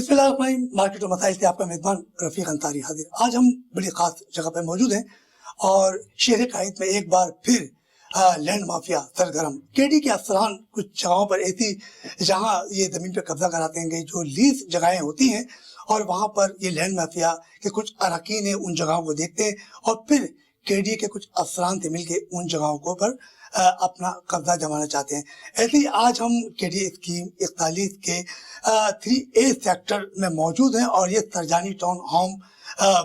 बिस्मिल्लाहिर्रहमानिर्रहीम। मार्केट और मसाइल से आपका मेजबान रफीक अंसारी हाजिर। आज हम बड़ी खास जगह पर मौजूद हैं और शहर कायद में एक बार फिर लैंड माफिया सरगर्म। केडी के अफसरान कुछ जगहों पर ऐसी जहां ये जमीन पर कब्जा कराते हैं जो लीज जगहें होती हैं और वहां पर ये लैंड माफिया के कुछ अरकान है उन जगहों को देखते हैं और फिर केडी के कुछ अफसरान से मिलकर उन जगहों को पर अपना कब्जा जमाना चाहते हैं। ऐसे ही आज हम केडी स्कीम 41 के 3A सेक्टर में मौजूद हैं और ये Sarjani town home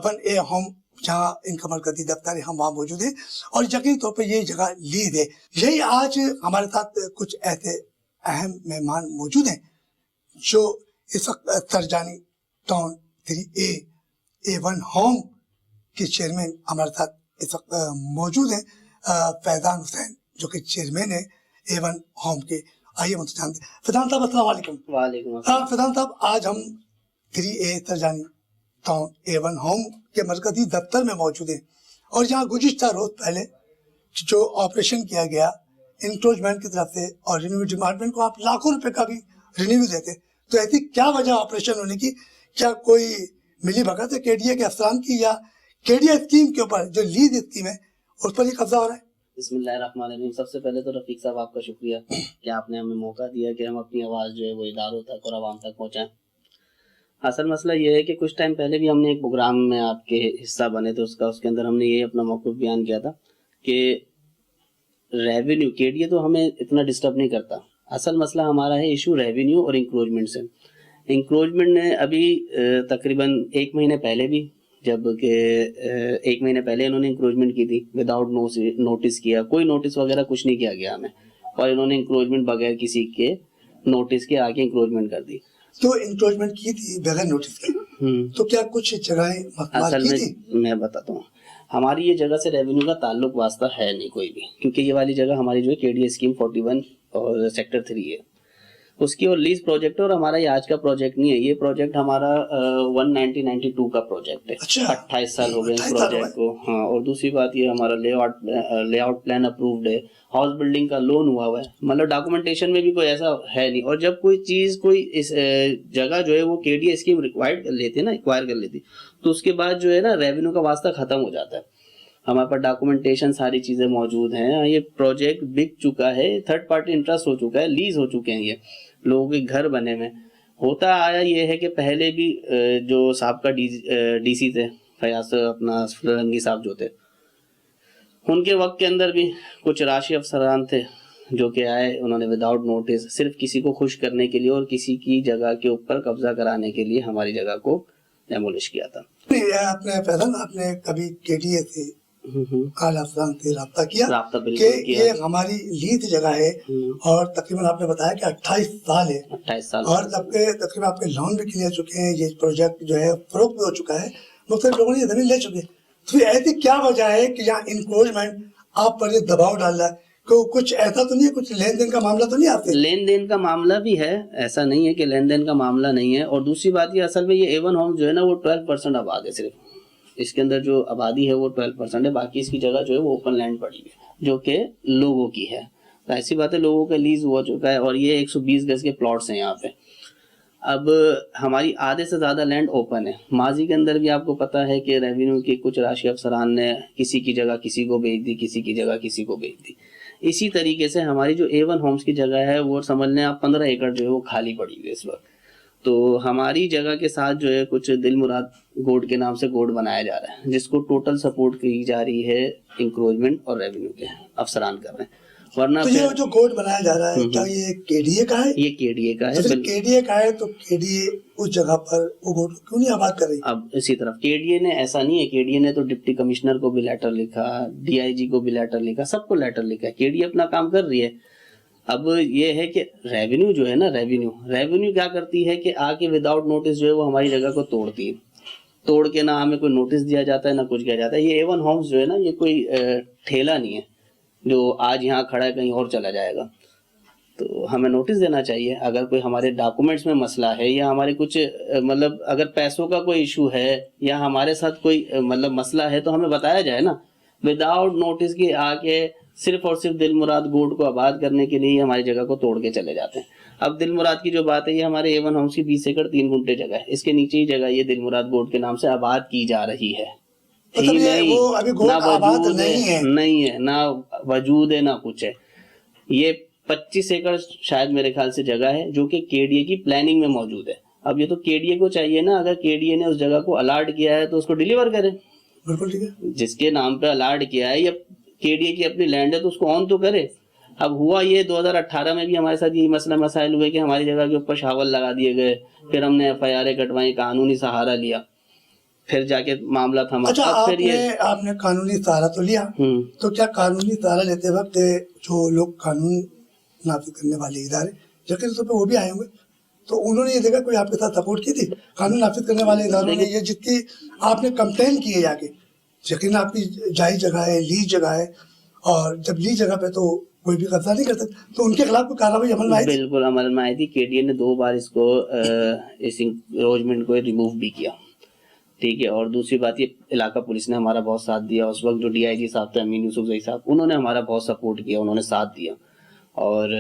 1A home जहाँ इनका मरकजी दफ्तर है हम वहाँ मौजूद हैं और यकीनी तौर पर ये जगह लीज है। यही आज हमारे साथ कुछ ऐसे अहम मेहमान मौजूद हैं जो इस वक्त Sarjani town 3A A1 home के चेयरमैन हमारे साथ इस वक्त मौजूद हैं। फैजान हुसैन जो कि चेयरमैन है A1 होम के। आइए मुझसे जानते हैं। फैजान साहब अस्सलाम वालेकुम। वालेकुम। फैजान साहब आज हम 3A Sarjani town A1 home के मरकजी दफ्तर में मौजूद हैं और यहाँ गुज़िश्ता रोज पहले जो ऑपरेशन किया गया इंक्रोचमेंट की तरफ से और रेवेन्यू डिपार्टमेंट को आप लाखों रुपए का भी रिन्यू देते, तो ऐसी क्या वजह ऑपरेशन होने की? क्या कोई मिली भगत है केडीए के अफसरान की या केडीए स्कीम के ऊपर जो लीज स्कीम है उस पर ही कब्जा हो रहा है? बिस्मिल्लाहिर्रहमानिर्रहीम। सबसे पहले तो रफीक साहब आपका शुक्रिया कि आपने हमें मौका दिया कि हम अपनी आवाज़ जो है वो इदारों तक और आवाम तक पहुँचाएं। असल मसला ये है कि कुछ टाइम पहले भी हमने एक प्रोग्राम में आपके हिस्सा बने थे, उसके अंदर हमने ये अपना मौक़िफ़ बयान किया था कि रेवेन्यू केडीए तो हमें इतना डिस्टर्ब नहीं करता। असल मसला हमारा है इशू रेवेन्यू और इंक्रोचमेंट से। इंक्रोचमेंट ने अभी तकरीबन 1 महीने पहले भी जबकि 1 महीने पहले इन्होंने इंक्रोचमेंट की थी विदाउट नोटिस किया, कोई नोटिस वगैरह कुछ नहीं किया गया हमें और इन्होंने इंक्रोचमेंट बगैर किसी के नोटिस के आके इंक्रोचमेंट कर दी। तो इंक्रोचमेंट की थी बगैर नोटिस के, तो क्या कुछ जगहें असल में मैं बताता हूँ, हमारी ये जगह से रेवेन्यू का ताल्लुक वास्ता है नहीं कोई भी, क्योंकि ये वाली जगह हमारी जो है केडीए स्कीम 41 और सेक्टर 3 है उसकी और लीज प्रोजेक्ट है और हमारा ये आज का प्रोजेक्ट नहीं है। ये प्रोजेक्ट हमारा 1992 का प्रोजेक्ट है। अच्छा, 28 साल हो गए इस प्रोजेक्ट को। हाँ, और दूसरी बात ये हमारा लेआउट प्लान अप्रूव्ड है, हाउस बिल्डिंग का लोन हुआ है, मतलब डॉक्यूमेंटेशन में भी कोई ऐसा है नहीं। और जब कोई चीज कोई इस जगह जो है वो केडीए स्कीम रिक्वायर्ड कर लेती है ना, एक्वायर कर लेती, तो उसके बाद जो है ना रेवेन्यू का वास्ता खत्म हो जाता है। हमारे पास डॉक्यूमेंटेशन सारी चीजें मौजूद हैं, ये प्रोजेक्ट बिक चुका है, थर्ड पार्टी इंटरेस्ट हो चुका है, लीज हो चुके हैं, ये लोगों के घर बने में। होता आया ये है कि पहले भी जो साहब का डीसी थे फयाज अपना फरंगी साहब जो थे, उनके वक्त के अंदर भी कुछ राशि अफसरान थे जो कि आए, उन्होंने विदाउट नोटिस सिर्फ किसी को खुश करने के लिए और किसी की जगह के ऊपर कब्जा कराने के लिए हमारी जगह को डेमोलिश किया था। आपने कभी केडीए से अफसरान से रब्ता किया कि ये हमारी लीज जगह है और तकरीबन आपने बताया कि 28 साल है, 28 साल और तकरीबन आपके लोन भी क्लियर चुके हैं, ये प्रोजेक्ट जो है फरोख्त भी हो चुका है, मुख्तलिफ लोगों ने जमीन ले चुके हैं, तो ऐसी क्या वजह है कि यहाँ इंक्रोचमेंट आप पर ये दबाव डाल रहा है? कुछ ऐसा तो नहीं है, कुछ लेन देन का मामला तो नहीं? आपसे लेन देन का मामला भी है, ऐसा नहीं है कि लेन देन का मामला नहीं है। और दूसरी बात ये असल में ये A1 होम जो है ना वो 12% आबाद है, सिर्फ इसके अंदर जो आबादी है वो 12% है, बाकी इसकी जगह जो है वो ओपन लैंड पड़ी है जो कि लोगों की है। तो ऐसी बात है, लोगों का लीज हो चुका है और ये 120 गज के प्लॉट्स हैं यहाँ पे। अब हमारी आधे से ज़्यादा लैंड ओपन है। माजी के अंदर भी आपको पता है कि रेवेन्यू के कुछ राशि अफसरान ने किसी की जगह किसी को बेच दी, किसी की जगह किसी को बेच दी। इसी तरीके से हमारी जो A1 होम्स की जगह है वो समझ लें आप 15 एकड़ जो है वो खाली पड़ी हुई है इस वक्त। तो हमारी जगह के साथ जो है कुछ दिल मुराद गोड के नाम से गोड बनाया जा रहा है, जिसको टोटल सपोर्ट की जा रही है इंक्रोचमेंट और रेवेन्यू के अफसरान कर रहे हैं। वरना तो ये जो गोड बनाया जा रहा है क्या ये केडीए का है? ये केडीए का है। तो केडीए का है तो केडीए उस जगह पर वो गोड क्यों नहीं आबाद कर रही? अब इसी तरफ केडीए ने ऐसा नहीं है, केडीए ने तो डिप्टी कमिश्नर को भी लेटर लिखा, डीआईजी को भी लेटर लिखा, सबको लेटर लिखा है, केडीए अपना काम कर रही है। अब ये है कि रेवेन्यू जो है ना, रेवेन्यू क्या करती है कि आके विदाउट नोटिस जो है वो हमारी जगह को तोड़ती है, तोड़ के ना हमें कोई नोटिस दिया जाता है ना कुछ किया जाता है। ये A1 होम्स जो है ना ये कोई ठेला नहीं है जो आज यहाँ खड़ा है कहीं और चला जाएगा। तो हमें नोटिस देना चाहिए अगर कोई हमारे डॉक्यूमेंट्स में मसला है या हमारे कुछ मतलब अगर पैसों का कोई इशू है या हमारे साथ कोई मतलब मसला है तो हमें बताया जाए ना। विदाउट नोटिस के आके सिर्फ और सिर्फ दिलमुराद गोट को आबाद करने के लिए ही हमारी जगह को तोड़ के चले जाते हैं। अब दिलमुराद की जो बात है, ये हमारे A1 हाउस की 20 एकड़ 3 गुंठे जगह है, इसके नीचे ही जगह ये दिलमुराद गोट के नाम से आबाद की जा रही है। मतलब ये वो अभी गोट आबाद नहीं है, ना वजूद है, ना कुछ है। ये 25 एकड़ शायद मेरे ख्याल से जगह है जो कि KDA की प्लानिंग में मौजूद है। अब ये तो KDA को चाहिए ना, अगर KDA ने उस जगह को अलाट किया है तो उसको डिलीवर करे। बिल्कुल ठीक है। जिसके नाम पे अलाट किया है या KDA की अपनी लैंड है तो उसको ऑन तो करे। अब हुआ ये 2018 में भी हमारे साथ यही मसला मसाइल हुए कि हमारी जगह के ऊपर शावल लगा दिए गए, फिर हमने FIR कटवाई, कानूनी सहारा लिया, फिर जाके मामला थमा। अच्छा, आपने कानूनी सहारा तो लिया, तो क्या कानूनी सहारा लेते वक्त जो लोग कानून नाफिज करने वाले इदारे यकीन तौर पे वो भी आए होंगे, तो उन्होंने ये देखा कोई आपके साथ सपोर्ट की थी? कानून नाफिज करने वाले इदारों ने ये जितनी आपने कंप्लेन की है जाके, यकीन आपकी जायज जगह है, लीज जगह है, और जब लीज जगह पे तो कोई भी कब्जा नहीं कर सकता, तो उनके खिलाफ कोई कार्रवाई अमल में आई थी? बिल्कुल अमल में आई थी। KDA ने 2 बार इसको इस इंक्रोचमेंट को रिमूव भी किया, ठीक है। और दूसरी बात, ये इलाका पुलिस ने हमारा बहुत साथ दिया। उस वक्त जो DIG साहब थे, अमीन यूसुफजई साहब, उन्होंने हमारा बहुत सपोर्ट किया, उन्होंने साथ दिया। और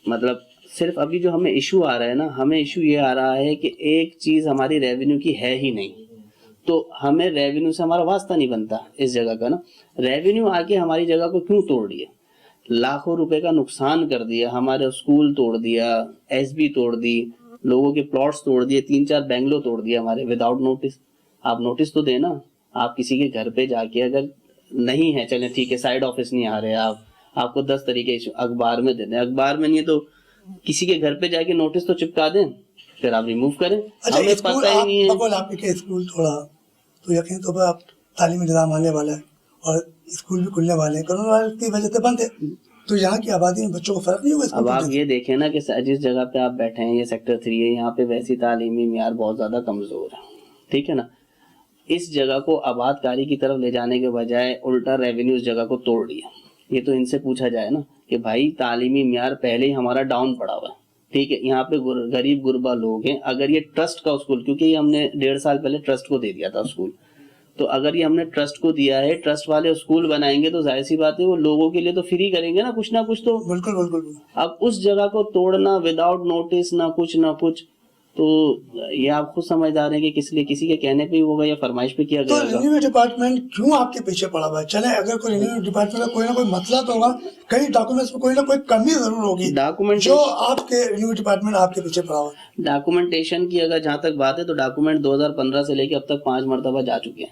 मतलब सिर्फ अभी जो हमें इशू आ रहा है ना, हमें इशू ये आ रहा है कि एक चीज हमारी रेवेन्यू की है ही नहीं, तो हमें रेवेन्यू से हमारा वास्ता नहीं बनता इस जगह का ना। रेवेन्यू आके हमारी जगह को क्यों तोड़ दिया, लाखों रुपए का नुकसान कर दिया, हमारे स्कूल तोड़ दिया, SB तोड़ दी, लोगों के प्लॉट्स तोड़ दिए, 3-4 बैंगलो तोड़ दिए हमारे विदाउट नोटिस। आप नोटिस तो देना, आप किसी के घर पे जाके अगर नहीं है, चले ठीक है, साइड ऑफिस नहीं आ रहे आपको 10 तरीके अखबार में दे दें, अखबार में नहीं है तो किसी के घर पे जाके नोटिस तो चिपका दें, फिर आप रिमूव करें। अच्छा, हमें पता ही नहीं है। आपके स्कूल थोड़ा तो यकीन तो आप तालीमी निज़ाम आने वाला है और स्कूल भी खुलने वाले हैं, कोरोना वायरस की वजह से बंद है, तो यहाँ की आबादी में बच्चों को फर्क नहीं होगा? अब आप ये देखें ना कि जिस जगह पे आप बैठे हैं, ये सेक्टर 3 है, यहाँ पे वैसी तालीमी मियार बहुत ज्यादा कमजोर है, ठीक है ना। इस जगह को आबादकारी की तरफ ले जाने के बजाय उल्टा रेवेन्यू इस जगह को तोड़ दिया। ये तो इनसे पूछा जाए ना कि भाई तालीमी मियार पहले ही हमारा डाउन पड़ा हुआ है, ठीक है। यहाँ पे गरीब गुरबा लोग हैं, अगर ये ट्रस्ट का स्कूल, क्योंकि ये हमने 1.5 साल पहले ट्रस्ट को दे दिया था स्कूल, तो अगर ये हमने ट्रस्ट को दिया है, ट्रस्ट वाले स्कूल बनाएंगे तो जाहिर सी बात है वो लोगों के लिए तो फ्री करेंगे ना कुछ तो। बिल्कुल बिल्कुल। अब उस जगह को तोड़ना विदाउट नोटिस, ना कुछ, तो ये आप खुद समझदार हैं कि किसी के कहने पे ही होगा या फरमाइश पे किया गया। तो रेवेन्यू डिपार्टमेंट क्यों आपके पीछे पड़ा हुआ है? चले, अगर कोई रेवेन्यू डिपार्टमेंट का कोई ना कोई मसला तो होगा, कहीं डॉक्यूमेंट्स में कोई ना कोई कमी जरूर होगी, डॉक्यूमेंट जो आपके रेवेन्यू डिपार्टमेंट आपके पीछे पड़ा हुआ है। डॉक्यूमेंटेशन की अगर जहाँ तक बात है तो डॉक्यूमेंट 2015 से लेके अब तक 5 मरतबा जा चुके हैं,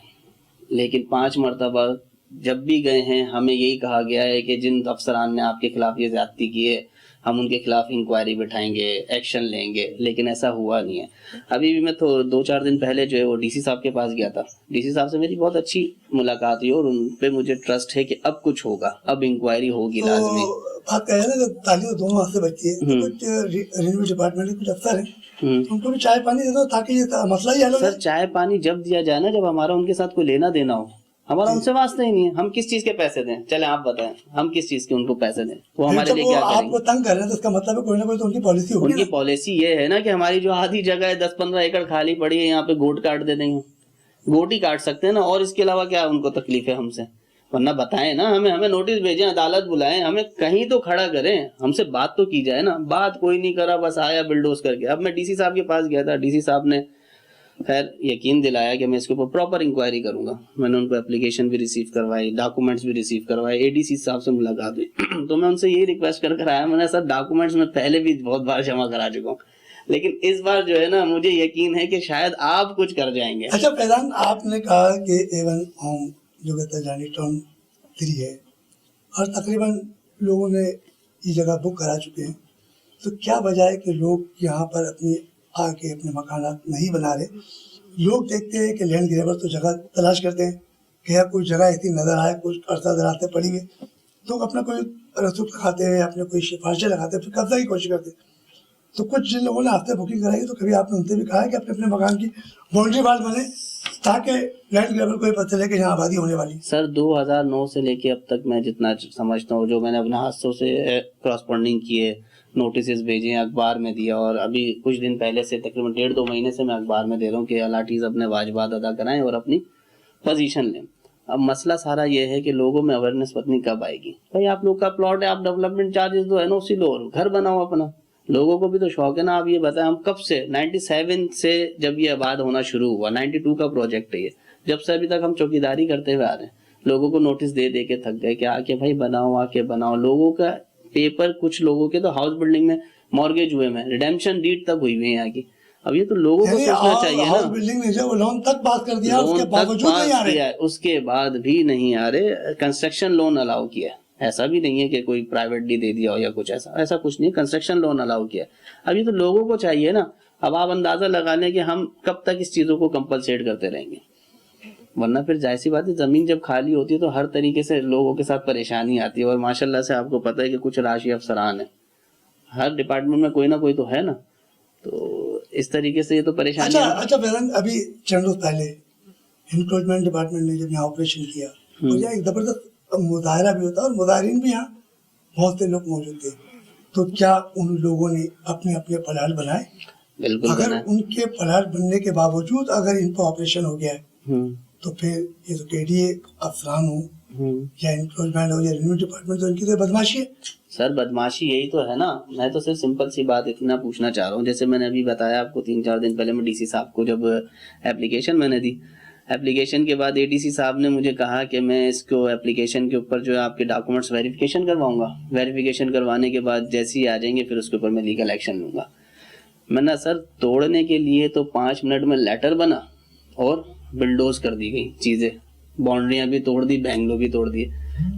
लेकिन 5 मरतबा जब भी गए हैं हमें यही कहा गया है कि जिन अफसरान ने आपके खिलाफ ये ज्यादती की है हम उनके खिलाफ इंक्वायरी बिठाएंगे, एक्शन लेंगे, लेकिन ऐसा हुआ नहीं है। अभी भी मैं तो 2-4 दिन पहले जो है वो DC साहब के पास गया था। DC साहब से मेरी बहुत अच्छी मुलाकात हुई और उन पे मुझे ट्रस्ट है कि अब कुछ होगा, अब इंक्वायरी होगी लाजमी। बात कह रहे हैं तालीम 2 माह से बच्ची है, तो कुछ रेवेन्यू डिपार्टमेंट के कुछ अफसर हैं, उनको भी चाय पानी दे दो ताकि ये मसला ही हल हो जाए। सर चाय पानी जब दिया जाए ना, जब हमारा उनके साथ कोई लेना देना हो, हमारा उनसे वास्ता ही नहीं है। हम किस चीज के पैसे दें? चले आप बताएं, हम किस चीज के उनको पैसे दें? वो हमारे लिए क्या करेंगे? आपको तंग कर रहे हैं तो इसका मतलब है कोई ना कोई तो उनकी पॉलिसी होगी। उनकी पॉलिसी ये है ना कि हमारी जो आधी जगह है 10-15 एकड़ खाली पड़ी है, यहाँ पे गोट काट दे देंगे। गोट ही काट सकते हैं ना, और इसके अलावा क्या उनको तकलीफ है हमसे? वरना बताएं ना, हमें नोटिस भेजें, अदालत बुलाएं, हमें कहीं तो खड़ा करें, हमसे बात तो की जाए ना। बात कोई नहीं करा, बस आया बिल्डोज करके। अब मैं DC साहब के पास गया था, DC साहब ने खैर यकीन दिलाया कि मैं इसके ऊपर प्रॉपर इंक्वायरी करूंगा। मैंने उनको एप्लीकेशन भी रिसीव करवाई, डॉक्यूमेंट्स भी रिसीव करवाए, ADC साहब से मुलाकात हुई तो मैं उनसे यही रिक्वेस्ट कर आया, मैंने सर डॉक्यूमेंट्स में पहले भी बहुत बार जमा करा चुका हूँ, लेकिन इस बार जो है ना मुझे यकीन है कि शायद आप कुछ कर जाएंगे। अच्छा फैजान, आपने कहा कि A1 होम जो कहता है जानी टाउन 3 है और तकरीबन लोगों ने ये जगह बुक करा चुके हैं, तो क्या वजह है कि लोग यहाँ पर अपनी आके अपने मकानात नहीं बना रहे? लोग देखते हैं कि लैंड ग्रेबर तो जगह तलाश करते हैं कि यार कोई जगह ऐसी नजर आए, कुछ अरसा दराते पड़ी हुई, तो अपना कोई रसूख लगाते हैं, अपने कोई सिफारिशें लगाते हैं, फिर कब्जा की कोशिश करते हैं। तो कुछ जिन लोगों ने हफ्ते बुकिंग कराई, तो कभी आपने उनसे भी कहा है कि अपने अपने मकान की बाउंड्री वाल बने ताकि लैंड ग्रेबर को पता चले कि यहाँ आबादी होने वाली? सर 2009 से लेके अब तक मैं जितना समझता हूँ, जो मैंने अपने हाथों से क्रॉसपॉन्डिंग किए, नोटिस भेजे, अखबार में दिया, और अभी कुछ दिन पहले से तकरीबन 1.5-2 महीने से मैं अखबार में दे रहा हूँ कि अलाटीज अपने वाजिबात अदा कराएं और अपनी पोजीशन लें। अब मसला सारा ये है कि लोगों में अवेयरनेस पता नहीं कब आएगी। भाई आप लोग का प्लॉट है, आप डेवलपमेंट चार्जेस दो, एनओसी लो, घर बनाओ अपना। लोगों को भी तो शौक है ना। आप ये बताएं, हम कब से 97 से जब ये आबाद होना शुरू हुआ, 92 का प्रोजेक्ट है ये, जब से अभी तक हम चौकीदारी करते हुए आ रहे हैं। लोगों को नोटिस दे दे के थक गए कि आके भाई बनाओ, आके बनाओ। लोगों का पेपर, कुछ लोगों के तो हाउस बिल्डिंग में मॉर्गेज हुए में, रिडेम्पशन डीड तक हुई हुई है यहाँ की। अब ये तो लोगों को सोचना चाहिए हाउस ना। बिल्डिंग ने जब लोन तक पास कर दिया, उसके बावजूद नहीं आ रहे, उसके बाद भी नहीं आ रहे। कंस्ट्रक्शन लोन अलाउ किया, ऐसा भी नहीं है कि कोई प्राइवेटली दे दिया हो या कुछ ऐसा कुछ नहीं। कंस्ट्रक्शन लोन अलाउ किया। अब ये तो लोगों को चाहिए ना। अब आप अंदाजा लगा लें कि हम कब तक इस चीजों को कंपलसेट करते रहेंगे, वरना फिर जाहिर सी बात है जमीन जब खाली होती है तो हर तरीके से लोगों के साथ परेशानी आती है। और माशाल्लाह से आपको पता है कि कुछ राशि अफसरान है, हर डिपार्टमेंट में कोई ना कोई तो है ना, तो इस तरीके से ये तो परेशानी। अच्छा फैजान, अभी चंद रोज पहले एनक्रोचमेंट डिपार्टमेंट ने जब यहाँ ऑपरेशन किया, तो यहाँ एक जबरदस्त मुजाहरा भी होता है और मुजाहरीन भी यहाँ बहुत से लोग मौजूद थे। तो क्या उन लोगों ने अपने अपने पलाल बनाए? बिल्कुल अगर बनाए। उनके पलाल बनने के बावजूद अगर इन पर ऑपरेशन हो गया है, तो फिर ये तो केडीए अफसरान हो या एनक्रोचमेंट हो या रेवेन्यू डिपार्टमेंट, तो इनकी तो बदमाशी है सर। बदमाशी यही तो है ना। मैं तो सिर्फ सिंपल सी बात इतना पूछना चाह रहा हूँ, जैसे मैंने अभी बताया आपको 3-4 दिन पहले मैं डीसी साहब को जब एप्लीकेशन मैंने दी, एप्लीकेशन के बाद एडीसी साहब ने मुझे कहा कि मैं इसको एप्लीकेशन के ऊपर जो है आपके डॉक्यूमेंट्स वेरिफिकेशन करवाऊंगा। वेरिफिकेशन करवाने के बाद जैसे ही आ जाएंगे फिर उसके ऊपर मैं लीगल एक्शन लूंगा। मैंने सर तोड़ने के लिए तो 5 मिनट में लेटर बना और बिल्डोज कर दी गई चीजें, बाउंड्रियां भी तोड़ दी, बैंगलो भी तोड़ दिए।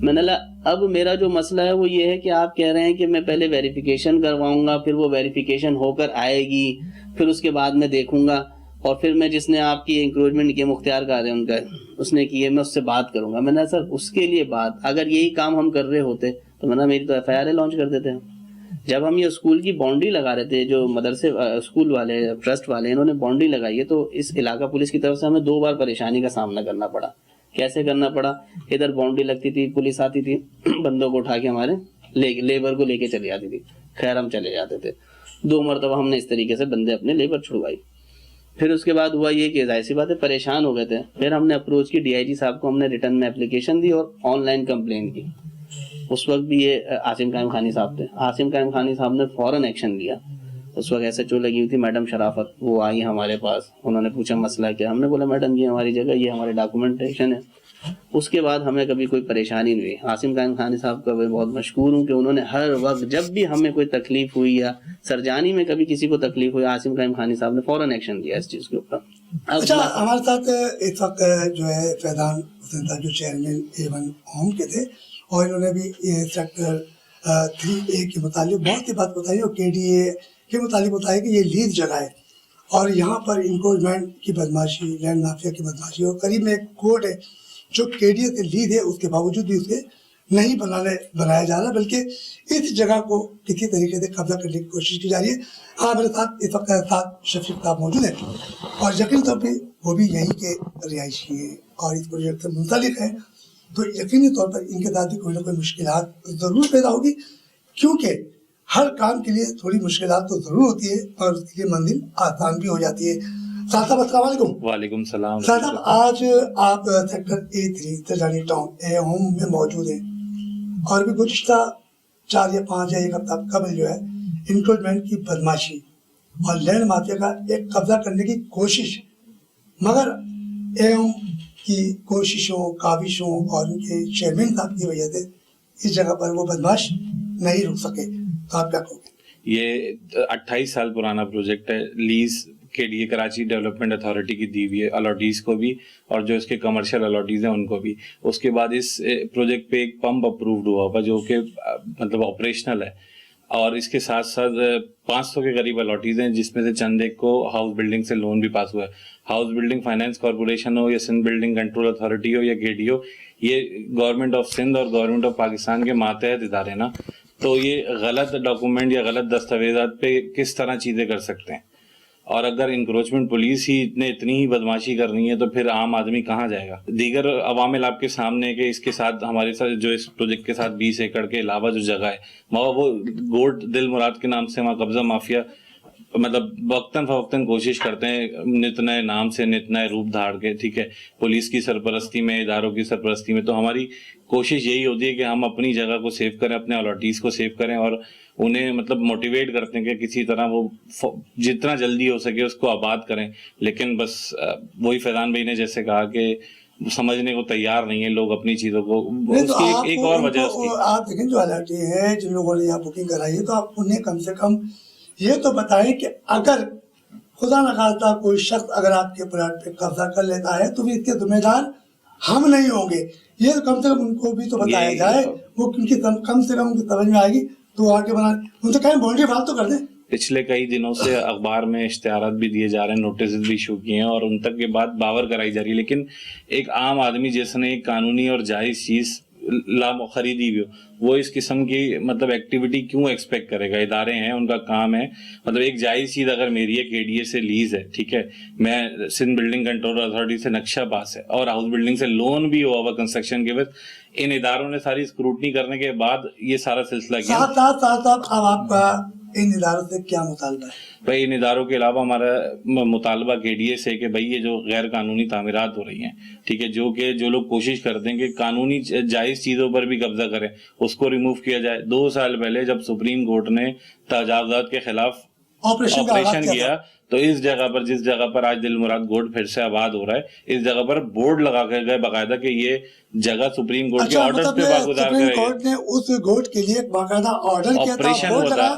मैंने कहा अब मेरा जो मसला है वो ये है कि आप कह रहे हैं कि मैं पहले वेरिफिकेशन करवाऊंगा, फिर वो वेरिफिकेशन होकर आएगी, फिर उसके बाद मैं देखूंगा, और फिर मैं जिसने आपकी इंक्रोचमेंट किया, मुख्तियार का उनका उसने किए, मैं उससे बात करूंगा। मैंने सर उसके लिए बात, अगर यही काम हम कर रहे होते तो मैंने मेरी तो FIR लॉन्च कर देते हैं। जब हम ये स्कूल की बाउंड्री लगा रहे थे, जो मदरसे स्कूल वाले ट्रस्ट वाले इन्होंने बाउंड्री लगाई है, तो इस इलाका पुलिस की तरफ से हमें 2 बार परेशानी का सामना करना पड़ा। कैसे करना पड़ा? इधर बाउंड्री लगती थी, पुलिस आती थी, बंदों को उठा के हमारे लेबर को लेके चली जाती थी, खैर हम चले जाते थे। 2 मरतबा हमने इस तरीके से बंदे अपने लेबर छुड़वाई। फिर उसके बाद हुआ ये कि जाहिर सी बात है परेशान हो गए थे। फिर हमने अप्रोच की DIG साहब को, हमने रिटर्न में एप्लीकेशन दी और ऑनलाइन कंप्लेन की। उस वक्त भी ये आसिम कायम खानी साहब थे। आसिम कायम खानी साहब ने फौरन एक्शन लिया। उस वक्त SHO लगी हुई थी मैडम शराफत, वो आई हमारे पास, उन्होंने पूछा मसला क्या। हमने बोला मैडम ये हमारी जगह, ये हमारे डॉक्यूमेंटेशन है। उसके बाद हमें कभी कोई परेशानी नहीं हुई। आसिम कायम खानी साहब का मैं बहुत मशकूर हूँ कि उन्होंने हर वक्त जब भी हमें कोई तकलीफ हुई या सरजानी में कभी किसी को तकलीफ हुई, आसिम कायम खानी साहब ने फौरन एक्शन लिया इस चीज के ऊपर। अच्छा, हमारे साथ इस वक्त जो है फैजान हुसैन साहब, जो चेयरमैन A1 होम के थे, और इन्होंने भी सेक्टर 3A के मुतालिक बहुत सी बात बताई और KDA के मुतालिक बताया कि ये लीज जगह है और यहाँ पर इंक्रोचमेंट की बदमाशी, लैंड माफिया की बदमाशी, और करीब में एक कोर्ट है जो KDA से लीज है, उसके बावजूद भी उसे नहीं बनाया जा रहा, बल्कि इस जगह को किसी तरीके से कब्जा करने की कोशिश की जा रही है। हाँ, मेरे साथ इस वक्त साथ शफीक साहब मौजूद हैं और यकीन तौर पर वो भी यहीं के रिहायशी हैं और इस प्रोजेक्ट से मुंसलिक हैं, तो यकीनी तौर पर इनके साथ भी कोई ना कोई मुश्किलात ज़रूर पैदा होगी, क्योंकि हर काम के लिए थोड़ी मुश्किलात तो ज़रूर होती है और उसके लिए मंजिल आसान भी हो जाती है। साहब अस्सलाम वालेकुम। वालेकुम सलाम। साहब, आज आप सेक्टर A3 तजानी टाउन A होम में मौजूद हैं और भी गुज़िश्ता 4 या 5 या 1 हफ्ता कबल जो है इंक्रोचमेंट की बदमाशी और लैंड माफिया का एक कब्जा करने की कोशिश, मगर A होम की कोशिशों, काविशों और उनके चेयरमैन साहब की वजह से इस जगह पर वो बदमाश नहीं रुक सके, तो आप क्या कहोगे? ये 28 साल पुराना प्रोजेक्ट है, लीज के लिए कराची डेवलपमेंट अथॉरिटी की दी हुई है, अलॉटीज को भी और जो इसके कमर्शियल अलॉटीज हैं उनको भी। उसके बाद इस प्रोजेक्ट पे एक पंप अप्रूव्ड हुआ हुआ जो कि मतलब ऑपरेशनल है, और इसके साथ साथ 500 के करीब अलॉटीज हैं, जिसमें से चंद एक को हाउस बिल्डिंग से लोन भी पास हुआ है। हाउस बिल्डिंग फाइनेंस कॉर्पोरेशन हो या सिंध बिल्डिंग कंट्रोल अथॉरिटी हो या KDO, ये गवर्नमेंट ऑफ सिंध और गवर्नमेंट ऑफ पाकिस्तान के मातहत इदारे ना, तो ये गलत डॉक्यूमेंट या गलत दस्तावेजात पे किस तरह चीजें कर सकते हैं। और अगर इंक्रोचमेंट पुलिस ही इतनी ही बदमाशी करनी है तो फिर आम आदमी कहाँ जाएगा। दीगर अवामिल आपके सामने कि इसके साथ हमारे साथ जो इस प्रोजेक्ट के साथ 20 एकड़ के अलावा जो जगह है वो गोट दिल मुराद के नाम से वहाँ कब्जा माफिया मतलब वक्तन फवक्तन कोशिश करते हैं नित नए नाम से नित नए रूप धार के, ठीक है, पुलिस की सरपरस्ती में, इदारों की सरपरस्ती में। तो हमारी कोशिश यही होती है कि हम अपनी जगह को सेव करें, अपने अलॉटीज को सेव करें और उन्हें मतलब मोटिवेट करते हैं कि किसी तरह वो जितना जल्दी हो सके उसको आबाद करें। लेकिन बस वही फैजान भाई ने जैसे कहा कि समझने को तैयार नहीं है लोग अपनी चीजों को। उसकी एक और वजह उसकी, आप देखें जो अलर्टी है जिन लोगों ने यहाँ बुकिंग कराई है, तो आप उन्हें कम से कम ये तो बताएं कि अगर खुदा न खास्ता कोई शख्स अगर आपके प्लाट पे कब्जा कर लेता है तो भी इसके जिम्मेदार हम नहीं होंगे। ये तो कम से कम उनको भी तो बताया जाए, वो क्योंकि कम से कम उनकी समझ में आएगी तो आगे बना उनसे कहें बाउंड्री वाल तो कर दें। पिछले कई दिनों से अखबार में इश्तिहारात भी दिए जा रहे हैं, नोटिस भी इशू किए हैं और उन तक के बाद बावर कराई जा रही है। लेकिन एक आम आदमी जिसने एक कानूनी और जायज चीज खरीदी भी हो, वो इस किस्म की मतलब एक्टिविटी क्यों एक्सपेक्ट करेगा? इदारे हैं, उनका काम है। मतलब एक जायज चीज अगर मेरी है, केडीए से लीज है, ठीक है, मैं सिंध बिल्डिंग कंट्रोल अथॉरिटी से नक्शा पास है और हाउस बिल्डिंग से लोन भी हुआ हुआ कंस्ट्रक्शन के बाद, इन इदारों ने सारी स्क्रूटनी करने के बाद ये सारा सिलसिला किया। साथ अब आपका इन इदारों से क्या मुतालबा है? भाई इन इदारों के अलावा हमारा मुतालबा केडीए से कि भाई ये जो गैर कानूनी तामीरात हो रही हैं, ठीक है, जो लोग कोशिश करते हैं कि कानूनी जायज चीजों पर भी कब्जा करें, उसको रिमूव किया जाए। 2 साल पहले जब सुप्रीम कोर्ट ने तजावुजात के खिलाफ ऑपरेशन किया तो इस जगह पर, जिस जगह पर आज दिलमुराद गोट फिर से आबाद हो रहा है, इस जगह पर बोर्ड लगा कर गए बाकायदा कि ये जगह सुप्रीम कोर्ट के ऑर्डर्स पे बागुजार सुप्रीम कोर्ट ने उस गोट के लिए बाकायदा ऑर्डर किया था, बोर्ड लगा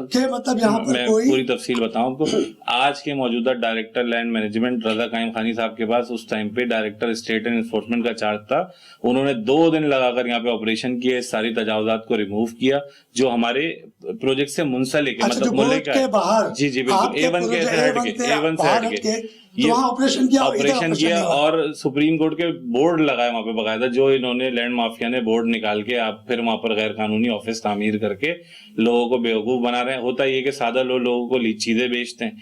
के मतलब यहाँ पर मैं कोई पूरी तफसील बताऊं आपको। आज के मौजूदा डायरेक्टर लैंड मैनेजमेंट रजा कायम खानी साहब के पास उस टाइम पे डायरेक्टर स्टेट एंड एनफोर्समेंट का चार्ज था। उन्होंने 2 दिन लगाकर यहाँ पे ऑपरेशन किए, सारी तजावुजात को रिमूव किया जो हमारे प्रोजेक्ट से मुंसलिक है, मतलब मुल्क के बाहर। जी बिल्कुल, A1 के हट के ये ऑपरेशन किया और सुप्रीम कोर्ट के बोर्ड लगाए वहां पे बाकायदा, जो इन्होंने लैंड माफिया ने बोर्ड निकाल के आप फिर वहां पर गैर कानूनी ऑफिस तामीर करके लोगों को बेवकूफ बना रहे हैं। होता ये कि सादा लोगों को चीजें बेचते हैं,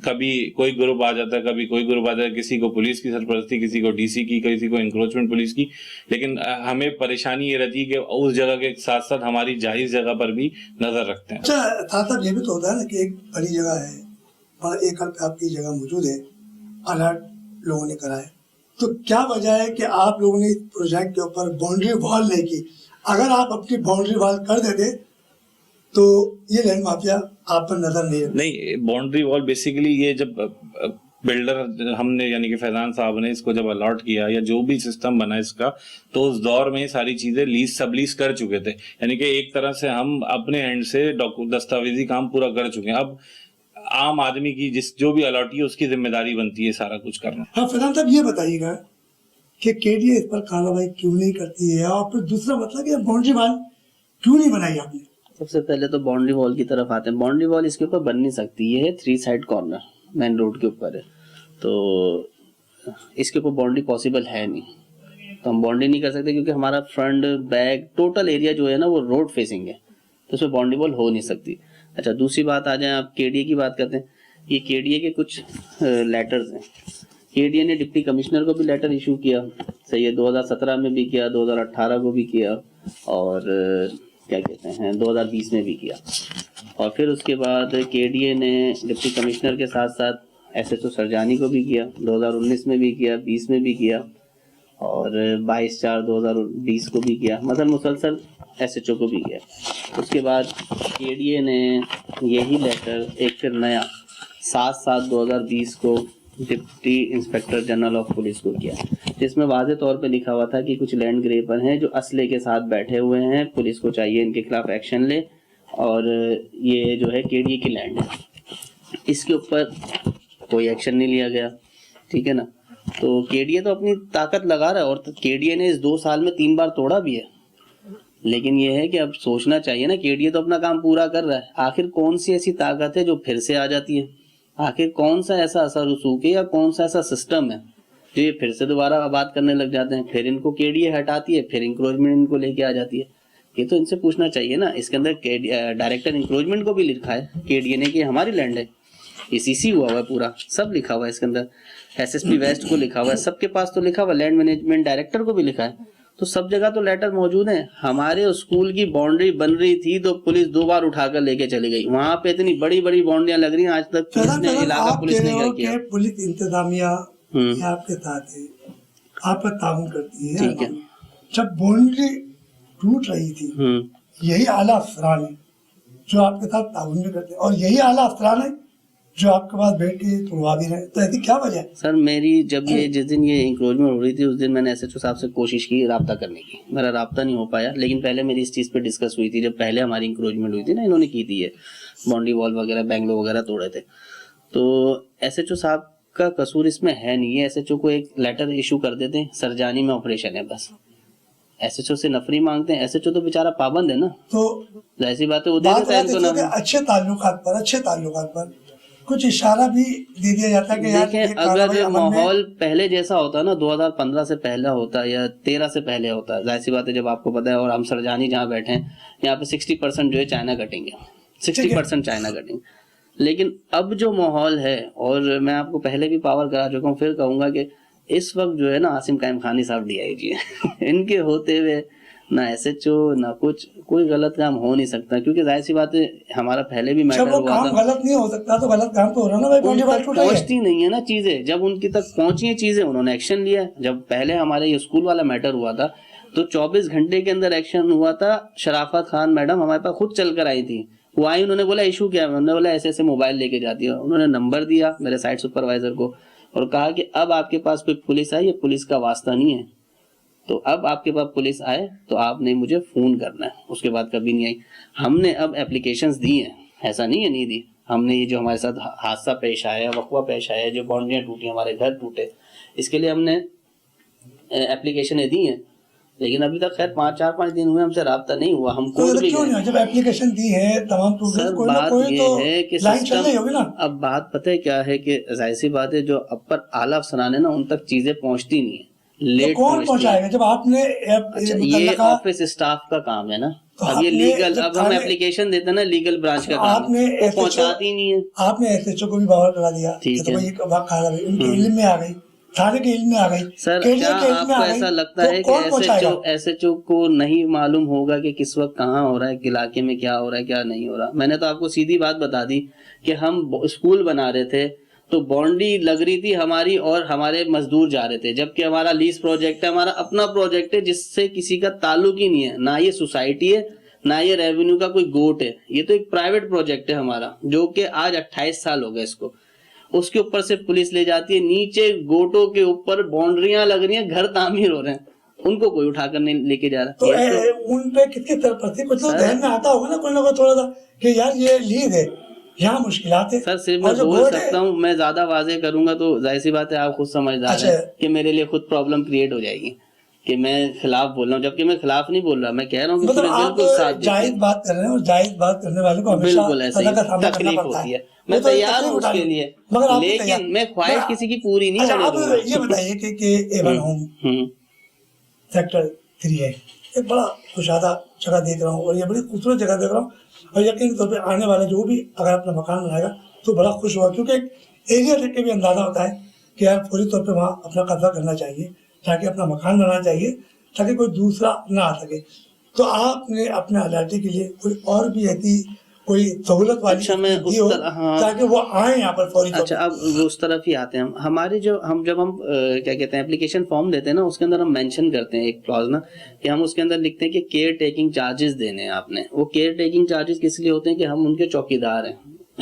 कभी कोई ग्रुप आ जाता है, कभी कोई ग्रुप आ जाता है, किसी को पुलिस की सरपरस्ती, किसी को डीसी की, किसी को इंक्रोचमेंट पुलिस की। लेकिन हमें परेशानी ये रहती है कि उस जगह के साथ साथ हमारी जायज जगह पर भी नजर रखते हैं। अच्छा साहब, ये भी तो होता है ना कि एक बड़ी जगह है, बड़ा एकड़ पे आपकी जगह मौजूद है, अलर्ट लोगों ने कराया, तो क्या वजह है कि आप लोगों ने इस प्रोजेक्ट के ऊपर बाउंड्री वॉल नहीं की? अगर आप अपनी बाउंड्री वॉल कर देते तो ये लैंड माफिया आप पर नजर नहीं। बाउंड्री वॉल बेसिकली ये जब बिल्डर हमने यानी कि फैजान साहब ने इसको जब अलॉट किया या जो भी सिस्टम बना इसका, तो उस दौर में सारी चीजें सब लीज कर चुके थे, यानी कि एक तरह से हम अपने एंड से दस्तावेजी काम पूरा कर चुके हैं। अब आम आदमी की जो भी अलॉटी है उसकी जिम्मेदारी बनती है सारा कुछ करना। हाँ फैजान साहब, ये बताइएगा कि केडीए इस पर कार्रवाई क्यों नहीं करती है, और फिर दूसरा मतलब कि बाउंड्री वॉल क्यों नहीं बनाई आपने? सबसे पहले तो बाउंड्री वॉल की तरफ आते हैं। बाउंड्री वॉल इसके ऊपर बन नहीं सकती, ये है 3 साइड कॉर्नर, मेन रोड के ऊपर है, तो इसके ऊपर बाउंड्री पॉसिबल है नहीं, तो हम बाउंड्री नहीं कर सकते क्योंकि हमारा फ्रंट बैक टोटल एरिया जो है ना वो रोड फेसिंग है, तो उसमें बाउंड्री वॉल हो नहीं सकती। अच्छा, दूसरी बात आ जाए, आप केडीए की बात करते हैं। ये केडीए के कुछ लेटर्स हैं। केडीए ने डिप्टी कमिश्नर को भी लेटर इशू किया, सही है, 2017 में भी किया, 2018 को भी किया और क्या कहते हैं 2020 में भी किया। और फिर उसके बाद केडीए ने डिप्टी कमिश्नर के साथ साथ एसएचओ सरजानी को भी किया, 2019 में भी किया, 20 में भी किया और 22/4/2020 को भी किया, मतलब मुसलसल एसएचओ को भी किया। उसके बाद केडीए ने यही लेटर एक फिर नया 7/7/2020 को deputy inspector general of police को किया, जिसमें वाज़े तौर पे लिखा हुआ था कि कुछ लैंड ग्रेपर हैं जो असले के साथ बैठे हुए हैं, पुलिस को चाहिए इनके खिलाफ एक्शन ले, और ये जो है केडीए की लैंड है। इसके ऊपर कोई एक्शन नहीं लिया गया, ठीक है ना। तो केडीए तो अपनी ताकत लगा रहा है, और केडीए ने इस 2 साल में 3 बार तोड़ा भी है, लेकिन ये है कि अब सोचना चाहिए ना, केडीए तो अपना काम पूरा कर रहा है, आखिर कौन सी ऐसी ताकत है जो फिर से आ जाती है, आखिर कौन सा ऐसा असर रसूख है या कौन सा ऐसा सिस्टम है जो ये फिर से दोबारा आबाद करने लग जाते हैं, फिर इनको केडीए हटाती है, फिर इंक्रोचमेंट इनको लेके आ जाती है। ये तो इनसे पूछना चाहिए ना। इसके अंदर डायरेक्टर इंक्रोचमेंट को भी लिखा है केडीए ने कि हमारी लैंड है, ये सीसी हुआ हुआ है, पूरा सब लिखा हुआ है इसके अंदर, एसएसपी वेस्ट को लिखा हुआ है, सबके पास तो लिखा हुआ, लैंड मैनेजमेंट डायरेक्टर को भी लिखा है, तो सब जगह तो लेटर मौजूद है। हमारे स्कूल की बाउंड्री बन रही थी तो पुलिस 2 बार उठाकर लेके चली गई। वहां पे इतनी बड़ी बड़ी बाउंड्रियां लग रही हैं, आज तक पुलिस ने, इलाका पुलिस ने क्या किया। पुलिस इंतजामिया आपके साथ है, आपका ताउन करती है, ठीक है। जब बाउंड्री टूट रही थी यही आला अफसरान है जो आपके साथ ताउन भी करते हैं, और यही आला अफसरान है जो आपके पास बैठ के तुड़वा भी रहे, तो ऐसी क्या वजह है? सर मेरी जब ये जिस दिन ये इंक्रोचमेंट हो रही थी उस दिन मैंने एसएचओ साहब से कोशिश की रब्ता करने की, मेरा रब्ता नहीं हो पाया। लेकिन पहले मेरी इस चीज़ पे डिस्कस हुई थी, जब पहले हमारी इंक्रोचमेंट हुई थी ना, इन्होंने की थी ये बाउंड्री वॉल वगैरह बैंगलो वगैरह तोड़े थे, तो एसएचओ साहब का कसूर इसमें है नहीं है। एसएचओ को एक लेटर इशू कर देते हैं, सरजानी में ऑपरेशन है, बस एसएचओ से नफरी मांगते हैं। एसएचओ तो बेचारा पाबंद है ना, तो जाहिर सी बात है वो दे देता है इनको ना। अच्छे ताल्लुकात पर कुछ इशारा भी दे दिया जाता है कि यार देखें, अगर माहौल पहले जैसा होता ना, 2015 से पहले होता या 13 से पहले होता, जाहिर सी बात है जब आपको पता है, और हम सरजानी जहाँ बैठे हैं यहाँ पे 60% जो है चाइना कटिंग है, 60% चाइना कटिंग। लेकिन अब जो माहौल है, और मैं आपको पहले भी पावर करा चुका हूँ, फिर कहूंगा कि इस वक्त जो है ना आसिम कायम खानी साहब डीआईजी है इनके होते हुए ना एसएचओ ना कुछ, कोई गलत काम हो नहीं सकता, क्योंकि जाहिर सी बात है हमारा पहले भी मैटर हुआ था। गलत नहीं हो सकता तो गलत काम तो हो रहा ना भाई, पहुंचती नहीं है ना चीजें, जब उनकी तक पहुंची चीजें उन्होंने एक्शन लिया। जब पहले हमारे ये स्कूल वाला मैटर हुआ था तो 24 घंटे के अंदर एक्शन हुआ था। शराफत खान मैडम हमारे पास खुद चल कर आई थी, वो आई, उन्होंने बोला इशू क्या है, उन्होंने बोला ऐसे ऐसे मोबाइल लेके जाती है, उन्होंने नंबर दिया मेरे साइट सुपरवाइजर को और कहा कि अब आपके पास कोई पुलिस आई, ये पुलिस का वास्ता नहीं है, तो अब आपके पास पुलिस आए तो आपने मुझे फोन करना है। उसके बाद कभी नहीं आई। हमने अब एप्लीकेशंस दी हैं, ऐसा नहीं है नहीं दी, हमने ये जो हमारे साथ हादसा पेश आया, वकवा पेश आया, जो बाउंड्रियां टूटी, हमारे घर टूटे, इसके लिए हमने एप्लीकेशनें दी हैं। लेकिन अभी तक खैर 4-5 दिन हुए हमसे राब्ता नहीं हुआ। हम कोर्ट भी गए, जब एप्लीकेशन दी है तमाम सर बात ये है कि सिस्टम, अब बात पता है क्या है कि जाहिर सी बात है जो अपर आला अफसरान है ना उन तक चीजें पहुंचती नहीं है, लेट तो कौन पहुंचाएगा जब आपने अच्छा, ये ऑफिस स्टाफ का काम है ना। तो अब ये लीगल, अब हम एप्लीकेशन देते हैं ना, लीगल ब्रांच का काम है, वो पहुंचाती नहीं है। आपने एसएचओ को भी बाहर करा दिया, ठीक है, उनके इल्म में आ गई, थाने के इल्म में आ गई। सर क्या आपको ऐसा लगता है कि एसएचओ को नहीं मालूम होगा कि किस वक्त कहाँ हो रहा है, इलाके में क्या हो रहा है क्या नहीं हो रहा? मैंने तो आपको सीधी बात बता दी कि हम स्कूल बना रहे थे तो बाउंड्री लग रही थी हमारी और हमारे मजदूर जा रहे थे, जबकि हमारा लीज प्रोजेक्ट है, हमारा अपना प्रोजेक्ट है जिससे किसी का ताल्लुक ही नहीं है, ना ये सोसाइटी है ना ये रेवेन्यू का कोई गोट है, ये तो एक प्राइवेट प्रोजेक्ट है हमारा, जो कि आज 28 साल हो गए इसको। उसके ऊपर से पुलिस ले जाती है, नीचे गोटों के ऊपर बाउंड्रियां लग रही हैं, घर तामीर हो रहे हैं, उनको कोई उठाकर नहीं लेके जा रहा। तो उन पे किसकी तरफ कुछ तो ध्यान में आता होगा ना कोई ना कोई थोड़ा सा कि यार ये लीज है, यहाँ मुश्किलात है। सर सिर्फ मैं बोल सकता हूँ, मैं ज्यादा वाजे करूंगा तो जाहिर सी बात है आप खुद समझदार हैं कि मेरे लिए खुद प्रॉब्लम क्रिएट हो जाएगी कि मैं खिलाफ बोल रहा हूँ, जबकि मैं खिलाफ नहीं बोल रहा, मैं कह रहा हूँ कि बिल्कुल साथ जायज बात कर रहे हैं और जायज बात करने वाले को बिल्कुल ऐसे तकलीफ होती है, मैं तैयार हूँ उसके लिए, लेकिन मैं ख्वाहिश किसी की पूरी नहीं होने दूंगा। ये बताइए कि एवन होम सेक्टर 3 है, एक बड़ा खुशादा जगह देख रहा हूँ और ये बड़ी खूबसूरत जगह देख रहा हूँ, और यकीन तौर पे आने वाला जो भी अगर अपना मकान बनाएगा तो बड़ा खुश हुआ, क्योंकि एक एरिया देख के भी अंदाजा होता है कि यार पूरी तौर पे वहाँ अपना कब्जा करना चाहिए, ताकि अपना मकान बनाना चाहिए, ताकि कोई दूसरा ना आ सके। तो आपने अपने अदालती के लिए कोई और भी ऐसी कोई सहूलत वाली ताकि वो आए यहाँ पर फौरी। अच्छा अब उस तरफ ही आते हैं हम, हमारे जो हम जब हम क्या कहते हैं एप्लीकेशन फॉर्म देते हैं ना, उसके अंदर हम मेंशन करते हैं एक क्लॉज ना, कि हम उसके अंदर लिखते हैं कि केयर टेकिंग चार्जेस देने हैं आपने। वो केयर टेकिंग चार्जेस किस लिए होते हैं कि हम उनके चौकीदार हैं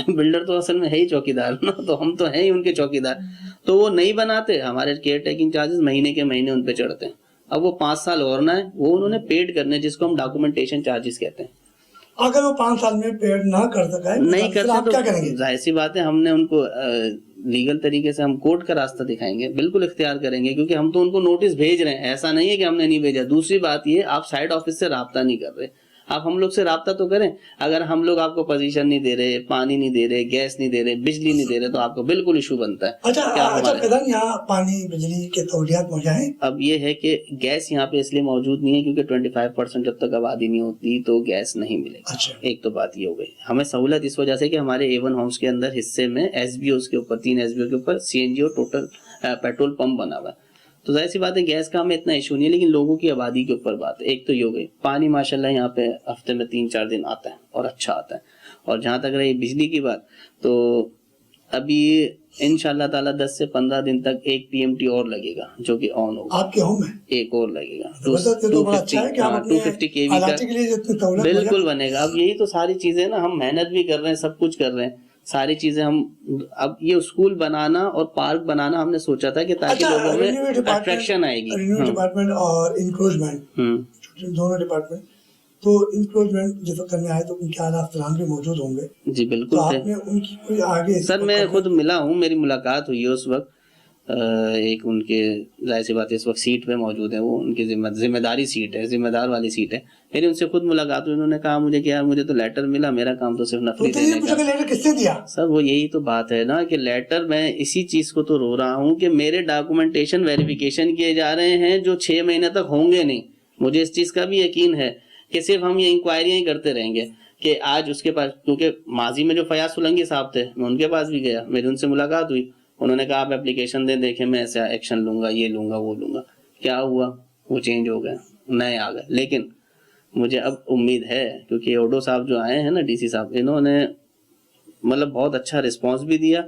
बिल्डर तो असल में है ही चौकीदार ना, तो हम तो हैं ही उनके चौकीदार, तो वो नहीं बनाते, हमारे केयर टेकिंग चार्जेस महीने के महीने उन पे चढ़ते हैं। अब वो 5 साल और ना है, वो उन्होंने पेड करने, जिसको हम डॉक्यूमेंटेशन चार्जेस कहते हैं। अगर वो 5 साल में पेड ना कर सका है नहीं करते तो क्या करेंगे? जाहिर सी बात है हमने उनको लीगल तरीके से हम कोर्ट का रास्ता दिखाएंगे, बिल्कुल इख्तियार करेंगे, क्योंकि हम तो उनको नोटिस भेज रहे हैं, ऐसा नहीं है कि हमने नहीं भेजा। दूसरी बात ये, आप साइड ऑफिस से राब्ता नहीं कर रहे, आप हम लोग से राब्ता तो करें। अगर हम लोग आपको पोजीशन नहीं दे रहे, पानी नहीं दे रहे, गैस नहीं दे रहे, बिजली नहीं दे रहे, तो आपको बिल्कुल इशू बनता है। अच्छा यहाँ पानी बिजली के सहूलियात पहुंचाएं। अब ये है कि गैस यहाँ पे इसलिए मौजूद नहीं है क्योंकि 25% जब तक आबादी नहीं होती तो गैस नहीं मिलेगी। अच्छा। एक तो बात ये हो गई, हमें सहूलत इस वजह से कि हमारे एवन होम्स के अंदर हिस्से में SBOs के ऊपर 3 SBO के ऊपर CNG और टोटल पेट्रोल पंप बना हुआ है, तो जाहिर सी बात है गैस का हमें इतना इशू नहीं है, लेकिन लोगों की आबादी के ऊपर बात है। एक तो ये हो गई, पानी माशाल्लाह यहाँ पे हफ्ते में 3-4 दिन आता है और अच्छा आता है। और जहाँ तक रही बिजली की बात, तो अभी इंशाल्लाह ताला 10 से 15 दिन तक एक PMT और लगेगा जो कि ऑन होगा। आपके होम में एक और लगेगा, तो बड़ा अच्छा है कि आप अपने 250 kV हालाती के लिए जितनी सहूलत बिल्कुल बनेगा। अब यही तो सारी चीजें ना, हम मेहनत भी कर रहे हैं, सब कुछ कर रहे हैं, सारी चीजें हम, अब ये स्कूल बनाना और पार्क बनाना हमने सोचा था कि ताकि लोगों में अट्रैक्शन आएगी। रेवेन्यू डिपार्टमेंट और इंक्रोचमेंट दोनों डिपार्टमेंट, तो इंक्रोचमेंट जब करने आए तो उनके आला अफसरान भी मौजूद होंगे। जी बिल्कुल तो थे आपने उनकी कोई आगे सर, मैं खुद मिला हूँ, मेरी मुलाकात हुई है उस वक्त। एक उनके जाहिर सी बात है इस वक्त सीट पे मौजूद है वो, उनकी जिम्मेदारी सीट है, जिम्मेदार वाली सीट है। मेरी उनसे खुद मुलाकात हुई, उन्होंने कहा मुझे क्या, मुझे तो लेटर मिला, मेरा काम तो सिर्फ नफरी देने का। लेटर किससे दिया सर? वो यही तो बात है ना कि लेटर, मैं इसी चीज को तो रो रहा हूँ कि मेरे डॉक्यूमेंटेशन वेरिफिकेशन किए जा रहे हैं जो 6 महीने तक होंगे नहीं। मुझे इस चीज का भी यकीन है कि सिर्फ हम ये इंक्वायरियां ही करते रहेंगे कि आज उसके पास, क्योंकि माजी में जो फयाज सुलंगी साहब थे, मैं उनके पास भी गया, मेरी उनसे मुलाकात हुई, उन्होंने कहा आप एप्लीकेशन दे, देखें मैं ऐसा एक्शन लूंगा, ये लूंगा, वो लूंगा। क्या हुआ? वो चेंज हो गए, नए आ गए। लेकिन मुझे अब उम्मीद है, क्योंकि ओडो साहब जो आए हैं ना, DC साहब, इन्होंने मतलब बहुत अच्छा रिस्पांस भी दिया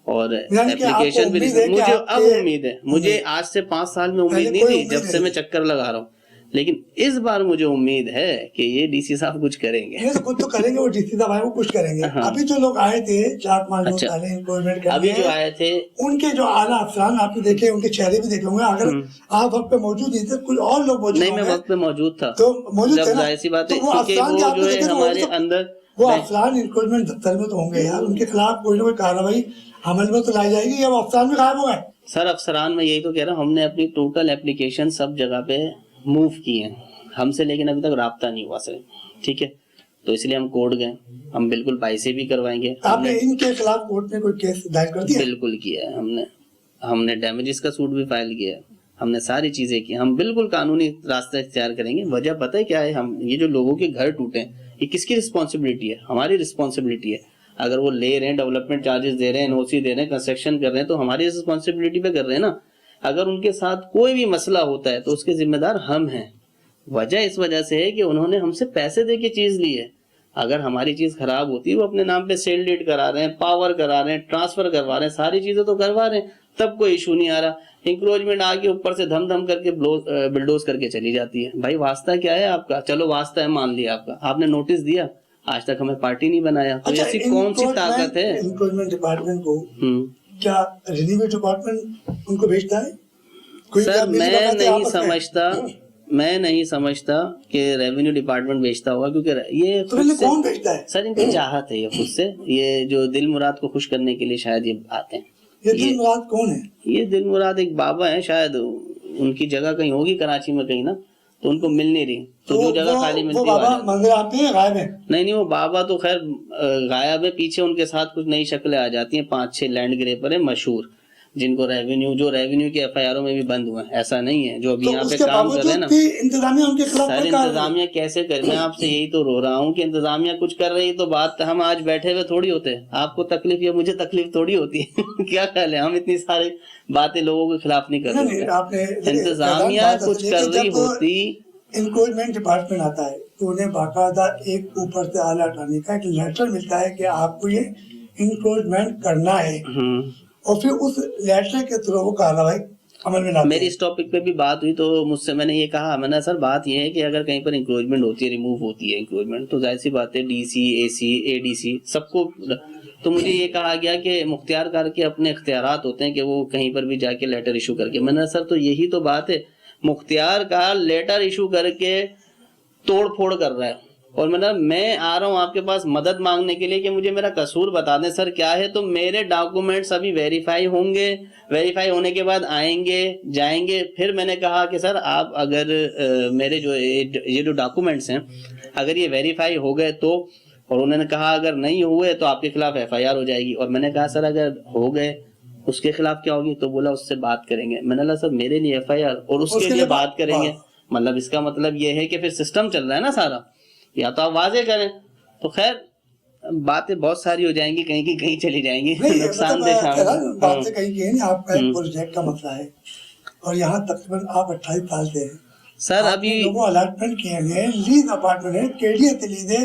और एप्लीकेशन भी, मुझे अब उम्मीद है। मुझे आज से 5 साल में उम्मीद नहीं थी जब से मैं चक्कर लगा रहा हूँ, लेकिन इस बार मुझे उम्मीद है कि ये DC साहब कुछ करेंगे। ये तो कुछ तो करेंगे, वो DC साहब आए वो कुछ करेंगे। हाँ। अभी जो लोग आए थे 4-5 लोग पहले इंक्रोचमेंट करने, अभी जो आए थे उनके जो आला अफसरान आपने देखे, उनके चेहरे भी देखे होंगे। अगर आप वक्त पे मौजूद नहीं थे, कुछ और लोग मौजूद नहीं, मैं वक्त पे मौजूद था, तो मौजूद थे ना, जाहिर सी बात है, तो वो क्योंकि अफसरान वो जो है हमारे अंदर, वो अफसरान इंक्रोचमेंट दफ्तर में तो होंगे यार, उनके खिलाफ कोई ना कोई कार्रवाई अमल में तो लाई जाएगी, या वो अफसरान भी गायब हो गए? सर अफसरान में यही तो कह रहा हूँ, हमने अपनी टोटल एप्लीकेशन सब जगह पे मूव की है हमसे, लेकिन अभी तक राब्ता नहीं हुआ सर। ठीक है, तो इसलिए हम कोर्ट गए, हम बिल्कुल पैसे भी करवाएंगे। आपने इनके खिलाफ कोर्ट में कोई केस दायर कर दिया? बिल्कुल किया है हमने डैमेजेस का सूट भी फाइल किया है, हमने सारी चीजें की। हम बिल्कुल कानूनी रास्ता इख्तियार करेंगे। वजह पता है क्या है? हम ये जो लोगों के घर टूटे हैं, ये किसकी रिस्पॉन्सिबिलिटी है? हमारी रिस्पॉन्सिबिलिटी है। अगर वो ले रहे हैं, डेवलपमेंट चार्जेस दे रहे हैं, NOC दे रहे हैं, कंस्ट्रक्शन कर रहे हैं, तो हमारी रिस्पॉन्सिबिलिटी पे कर रहे हैं ना। अगर उनके साथ कोई भी मसला होता है तो उसके जिम्मेदार हम हैं। वजह इस वजह से है कि उन्होंने हमसे पैसे दे के चीज ली है। अगर हमारी चीज खराब होती है, वो अपने नाम पे सेल डीड करा रहे हैं, पावर करा रहे हैं, ट्रांसफर करवा रहे हैं, सारी चीजें तो करवा रहे हैं, तब कोई इशू नहीं आ रहा। इंक्रोचमेंट आके ऊपर से धम धम करके बिल्डोज करके चली जाती है। भाई वास्ता क्या है आपका? चलो वास्ता है, मान लिया आपका, आपने नोटिस दिया, आज तक हमें पार्टी नहीं बनाया, तो ऐसी कौन सी ताकत है? इंक्रोचमेंट डिपार्टमेंट को क्या रेवेन्यू डिपार्टमेंट उनको भेजता है? सर मैं नहीं समझता कि रेवेन्यू डिपार्टमेंट भेजता होगा, क्योंकि ये तो कौन भेजता है? सर इनकी चाहत है, ये खुद से, ये जो दिल मुराद को खुश करने के लिए शायद ये आते हैं। ये दिल मुराद कौन है? ये दिल मुराद एक बाबा है, शायद उनकी जगह कहीं होगी कराची में कहीं ना, तो उनको मिल नहीं रही, तो जो जगह खाली मिलती है बाबा मंदिर आते हैं, गायब है? नहीं, वो बाबा तो खैर गायब है, पीछे उनके साथ कुछ नई शक्लें आ जाती हैं। 5-6 लैंड ग्रेपर है मशहूर, जिनको रेवेन्यू के FIR में भी बंद हुए हैं। ऐसा नहीं है जो अभी तो यहाँ पे काम कर रहे हैं ना, इंतजामिया उनके खिलाफ सर इंतजामिया कैसे कर? मैं आपसे यही तो रो रहा हूँ कि इंतजामिया कुछ कर रही तो बात हम आज बैठे हुए थोड़ी होते। आपको तकलीफ या मुझे तकलीफ थोड़ी होती है क्या ख्याल है? हम इतनी सारी बातें लोगों के खिलाफ नहीं कर रहे। इंतजामिया कुछ कर रही होती। इंक्रोचमेंट डिपार्टमेंट आता है तो उन्हें बाकायदा एक ऊपर से आला हटाने का एक लेटर मिलता है कि आपको ये इंक्रोचमेंट करना है, और फिर उस लेटर के थ्रू वो कार्रवाई अमल में लाते हैं। मेरी इस टॉपिक पे भी बात हुई तो मुझसे मैंने ये कहा, मैंने सर बात ये है कि अगर कहीं पर इंक्रोचमेंट होती है, रिमूव होती है इंक्रोचमेंट, तो जाहिर सी बात है DC, AC, ADC सबको, तो मुझे ये कहा गया कि मुख्तियार कार के अपने इख्तियारात होते हैं कि वो कहीं पर भी जाके लेटर इशू करके। मैंने सर तो यही तो बात है, मुख्तियार कार लेटर इशू करके तोड़ फोड़ कर रहा है, और मैं आ रहा हूँ आपके पास मदद मांगने के लिए कि मुझे मेरा कसूर बता दें सर क्या है। तो मेरे डॉक्यूमेंट्स अभी वेरीफाई होंगे, वेरीफाई होने के बाद आएंगे जाएंगे। फिर मैंने कहा कि सर आप अगर मेरे जो ये जो डॉक्यूमेंट्स हैं अगर ये वेरीफाई हो गए तो, और उन्होंने कहा अगर नहीं हुए तो आपके खिलाफ FIR हो जाएगी। और मैंने कहा सर अगर हो गए उसके खिलाफ क्या होगी? तो बोला उससे बात करेंगे। मैंने कहा सर मेरे लिए FIR और उसके लिए बात करेंगे, मतलब इसका मतलब ये है कि फिर सिस्टम चल रहा है ना सारा, या तो आप वाजे करें। तो खैर बातें बहुत सारी हो जाएंगी, कहीं की कहीं चली जाएंगी, नुकसान बातें कहीं की नहीं। आपका एक प्रोजेक्ट का मसला है और यहाँ तकरीबन आप 28 साल से हैं। सर आपने अभी लोगों अलॉटमेंट किए गए, लीज अपार्टमेंट है, केडीए से लीज है,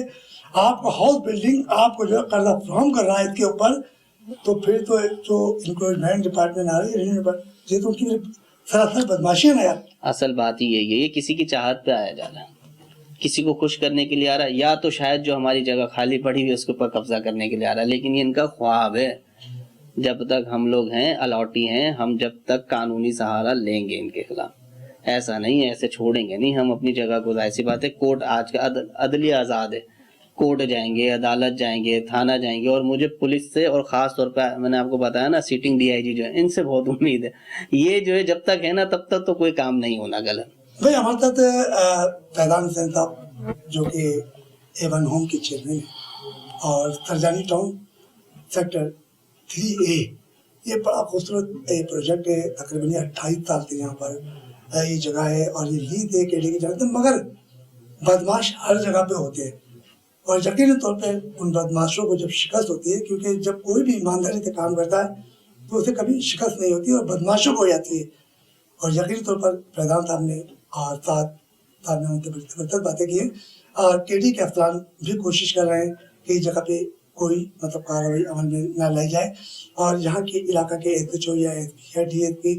आपको हाउस बिल्डिंग आपको जो है कर्जा फ्राहम कर रहा है इसके ऊपर, तो फिर तो जो इंक्रोचमेंट डिपार्टमेंट आ रही है, रेवेन्यू डिपार्टमेंट, ये तो उनकी सरासर बदमाशी है ना यार। असल बात ही यही है, ये किसी की चाहत पे आया जा रहा है, किसी को खुश करने के लिए आ रहा है, या तो शायद जो हमारी जगह खाली पड़ी हुई है उसके ऊपर कब्जा करने के लिए आ रहा है। लेकिन ये इनका ख्वाब है, जब तक हम लोग हैं अलॉटी हैं, हम जब तक कानूनी सहारा लेंगे इनके खिलाफ, ऐसा नहीं है, ऐसे छोड़ेंगे नहीं हम अपनी जगह को। जाहिर सी बात है, कोर्ट आज का अदलिया आज़ाद है, कोर्ट जाएंगे, अदालत जाएंगे, थाना जाएंगे, और मुझे पुलिस से और ख़ास तौर पर मैंने आपको बताया ना सिटिंग डीआईजी जो है, इनसे बहुत उम्मीद है। ये जो है जब तक है ना तब तक तो कोई काम नहीं होना गलत। भाई हमारे साथ फैजान हुसैन साहब जो कि A1 होम के चेयरमैन हैं, और सरजानी टाउन सेक्टर 3A, ये बड़ा खूबसूरत प्रोजेक्ट है। तकरीबन 28 साल से यहाँ पर ये जगह है और ये लीज है केडी की जगह, मगर बदमाश हर जगह पे होते हैं, और यकीनी तौर पे उन बदमाशों को जब शिकस्त होती है, क्योंकि जब कोई भी ईमानदारी से काम करता है तो उसे कभी शिकस्त नहीं होती और बदमाशों को हो जाती है। और यकीनी तौर पर प्रधान साहब ने और साहब ने उनसे बड़ी ज़बरदस्त बातें की हैं, और केडी के अफसरान भी कोशिश कर रहे हैं कि इस जगह पे कोई मतलब कार्रवाई अमल में न लाई जाए, और यहाँ के इलाका के SHO या SP या DSP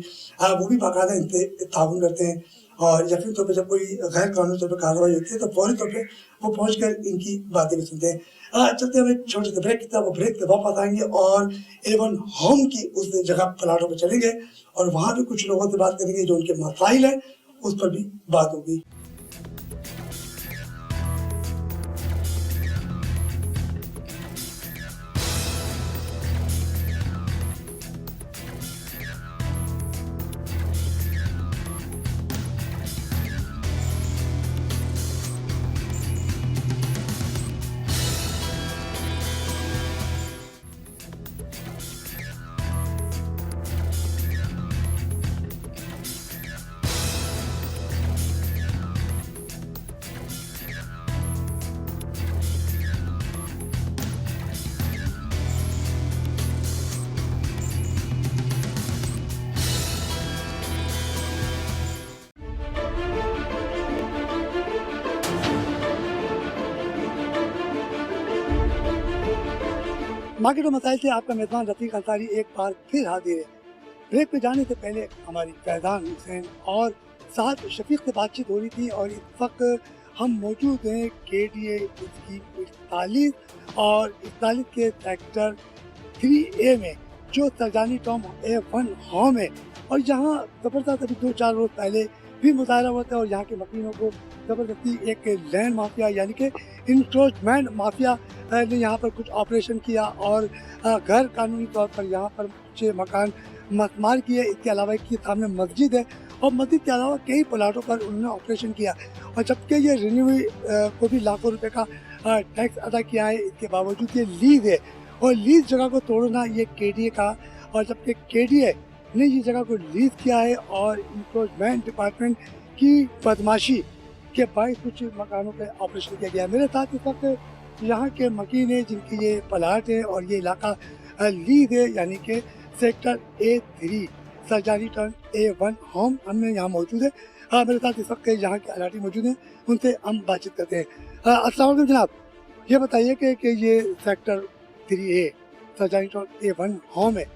वो भी बाकायदा इनसे ताउन करते हैं, और यकीनी तौर पर जब कोई गैर कानूनी तौर पर कार्रवाई होती है तो फौरी तौर पर वो पहुँच कर इनकी बातें भी सुनते हैं। चलते हम एक छोटे से ब्रेक की तरफ, ब्रेक से वापस आएंगे और A1 होम की उस जगह प्लाटों पर चलेंगे और वहाँ भी कुछ लोगों से बात करेंगे जो उनके मसाइल हैं, उस पर भी बात होगी। मार्केट और मसाइल से आपका मेजबान रफीक अंसारी एक बार फिर हाजिर है। ब्रेक पे जाने से पहले हमारी फैजान हुसैन और साथ शफीक से बातचीत हो रही थी, और इस वक्त हम मौजूद हैं KDA इसकी 41 और 41 के सेक्टर 3A में, जो सरजानी टाउन A1 होम है। और यहाँ ज़बरदस्त अभी 2-4 रोज पहले भी मुजाहरा हुआ था, और यहाँ के मकीनों को ज़बरदस्ती एक लैंड माफिया यानी कि इंक्रोचमेंट माफिया ने यहाँ पर कुछ ऑपरेशन किया, और गैर कानूनी तौर पर यहाँ पर कुछ मकान मस्मार किए। इसके अलावा इसके सामने मस्जिद है, और मस्जिद के अलावा कई प्लाटों पर उन्होंने ऑपरेशन किया, और जबकि ये रिन्यू को भी लाखों रुपए का टैक्स अदा किया है, इसके बावजूद ये लीज है, और लीज जगह को तोड़ना ये KDA का, और जबकि KDA ने ये जगह को लीज किया है, और इंक्रोचमेंट डिपार्टमेंट की बदमाशी के बाईस कुछ मकानों पे ऑपरेशन किया गया। मेरे साथ इस वक्त यहाँ के मकीन है जिनकी ये प्लाट है और ये इलाका लीज है, यानी कि sector A3 Sarjani town A1 home, हमने यहाँ मौजूद है। मेरे साथ इस वक्त यहाँ के अलाटी मौजूद हैं, उनसे हम बातचीत करते हैं। अस्सलाम वालेकुम जनाब, ये बताइए कि ये sector 3A Sarjani town A1 home है,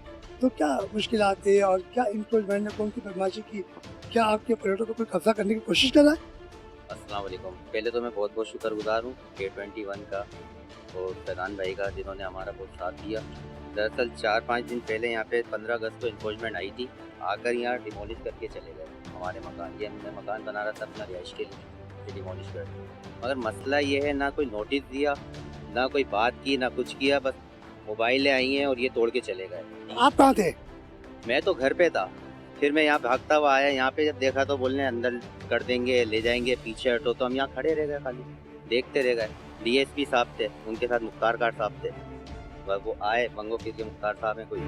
तो क्या मुश्किलात है और क्या इंक्रोचमेंट ने कौन सी बदमाशी की, क्या आपके पर्यटकों को कोई कब्जा करने की कोशिश कर रहा है? अस्सलाम वालेकुम। पहले तो मैं बहुत बहुत शुक्रगुजार हूँ K21 का और फैजान भाई का, जिन्होंने हमारा बहुत साथ दिया। दरअसल 4-5 दिन पहले यहाँ पे 15 अगस्त को इंफोर्समेंट आई थी, आकर यहाँ डिमोलिश करके चले गए हमारे मकान। ये हमने मकान बना रहा था अपना रिहाइश के लिए, डिमोलिश कर दिया। मगर मसला ये है, ना कोई नोटिस दिया, ना कोई बात की, ना कुछ किया, बस मोबाइलें आई हैं और ये तोड़ के चले गए। आप कहाँ थे? मैं तो घर पे था, फिर मैं यहाँ भागता हुआ आया। यहाँ पे जब देखा तो बोलने अंदर कर देंगे, ले जाएंगे, पीछे हटो, तो हम यहाँ खड़े रह गए, खाली देखते रह गए। DSP साहब थे, उनके साथ मुख्तार कार साहब थे, वो आए, बंगो पीर के मुख्तार साहब हैं कोई।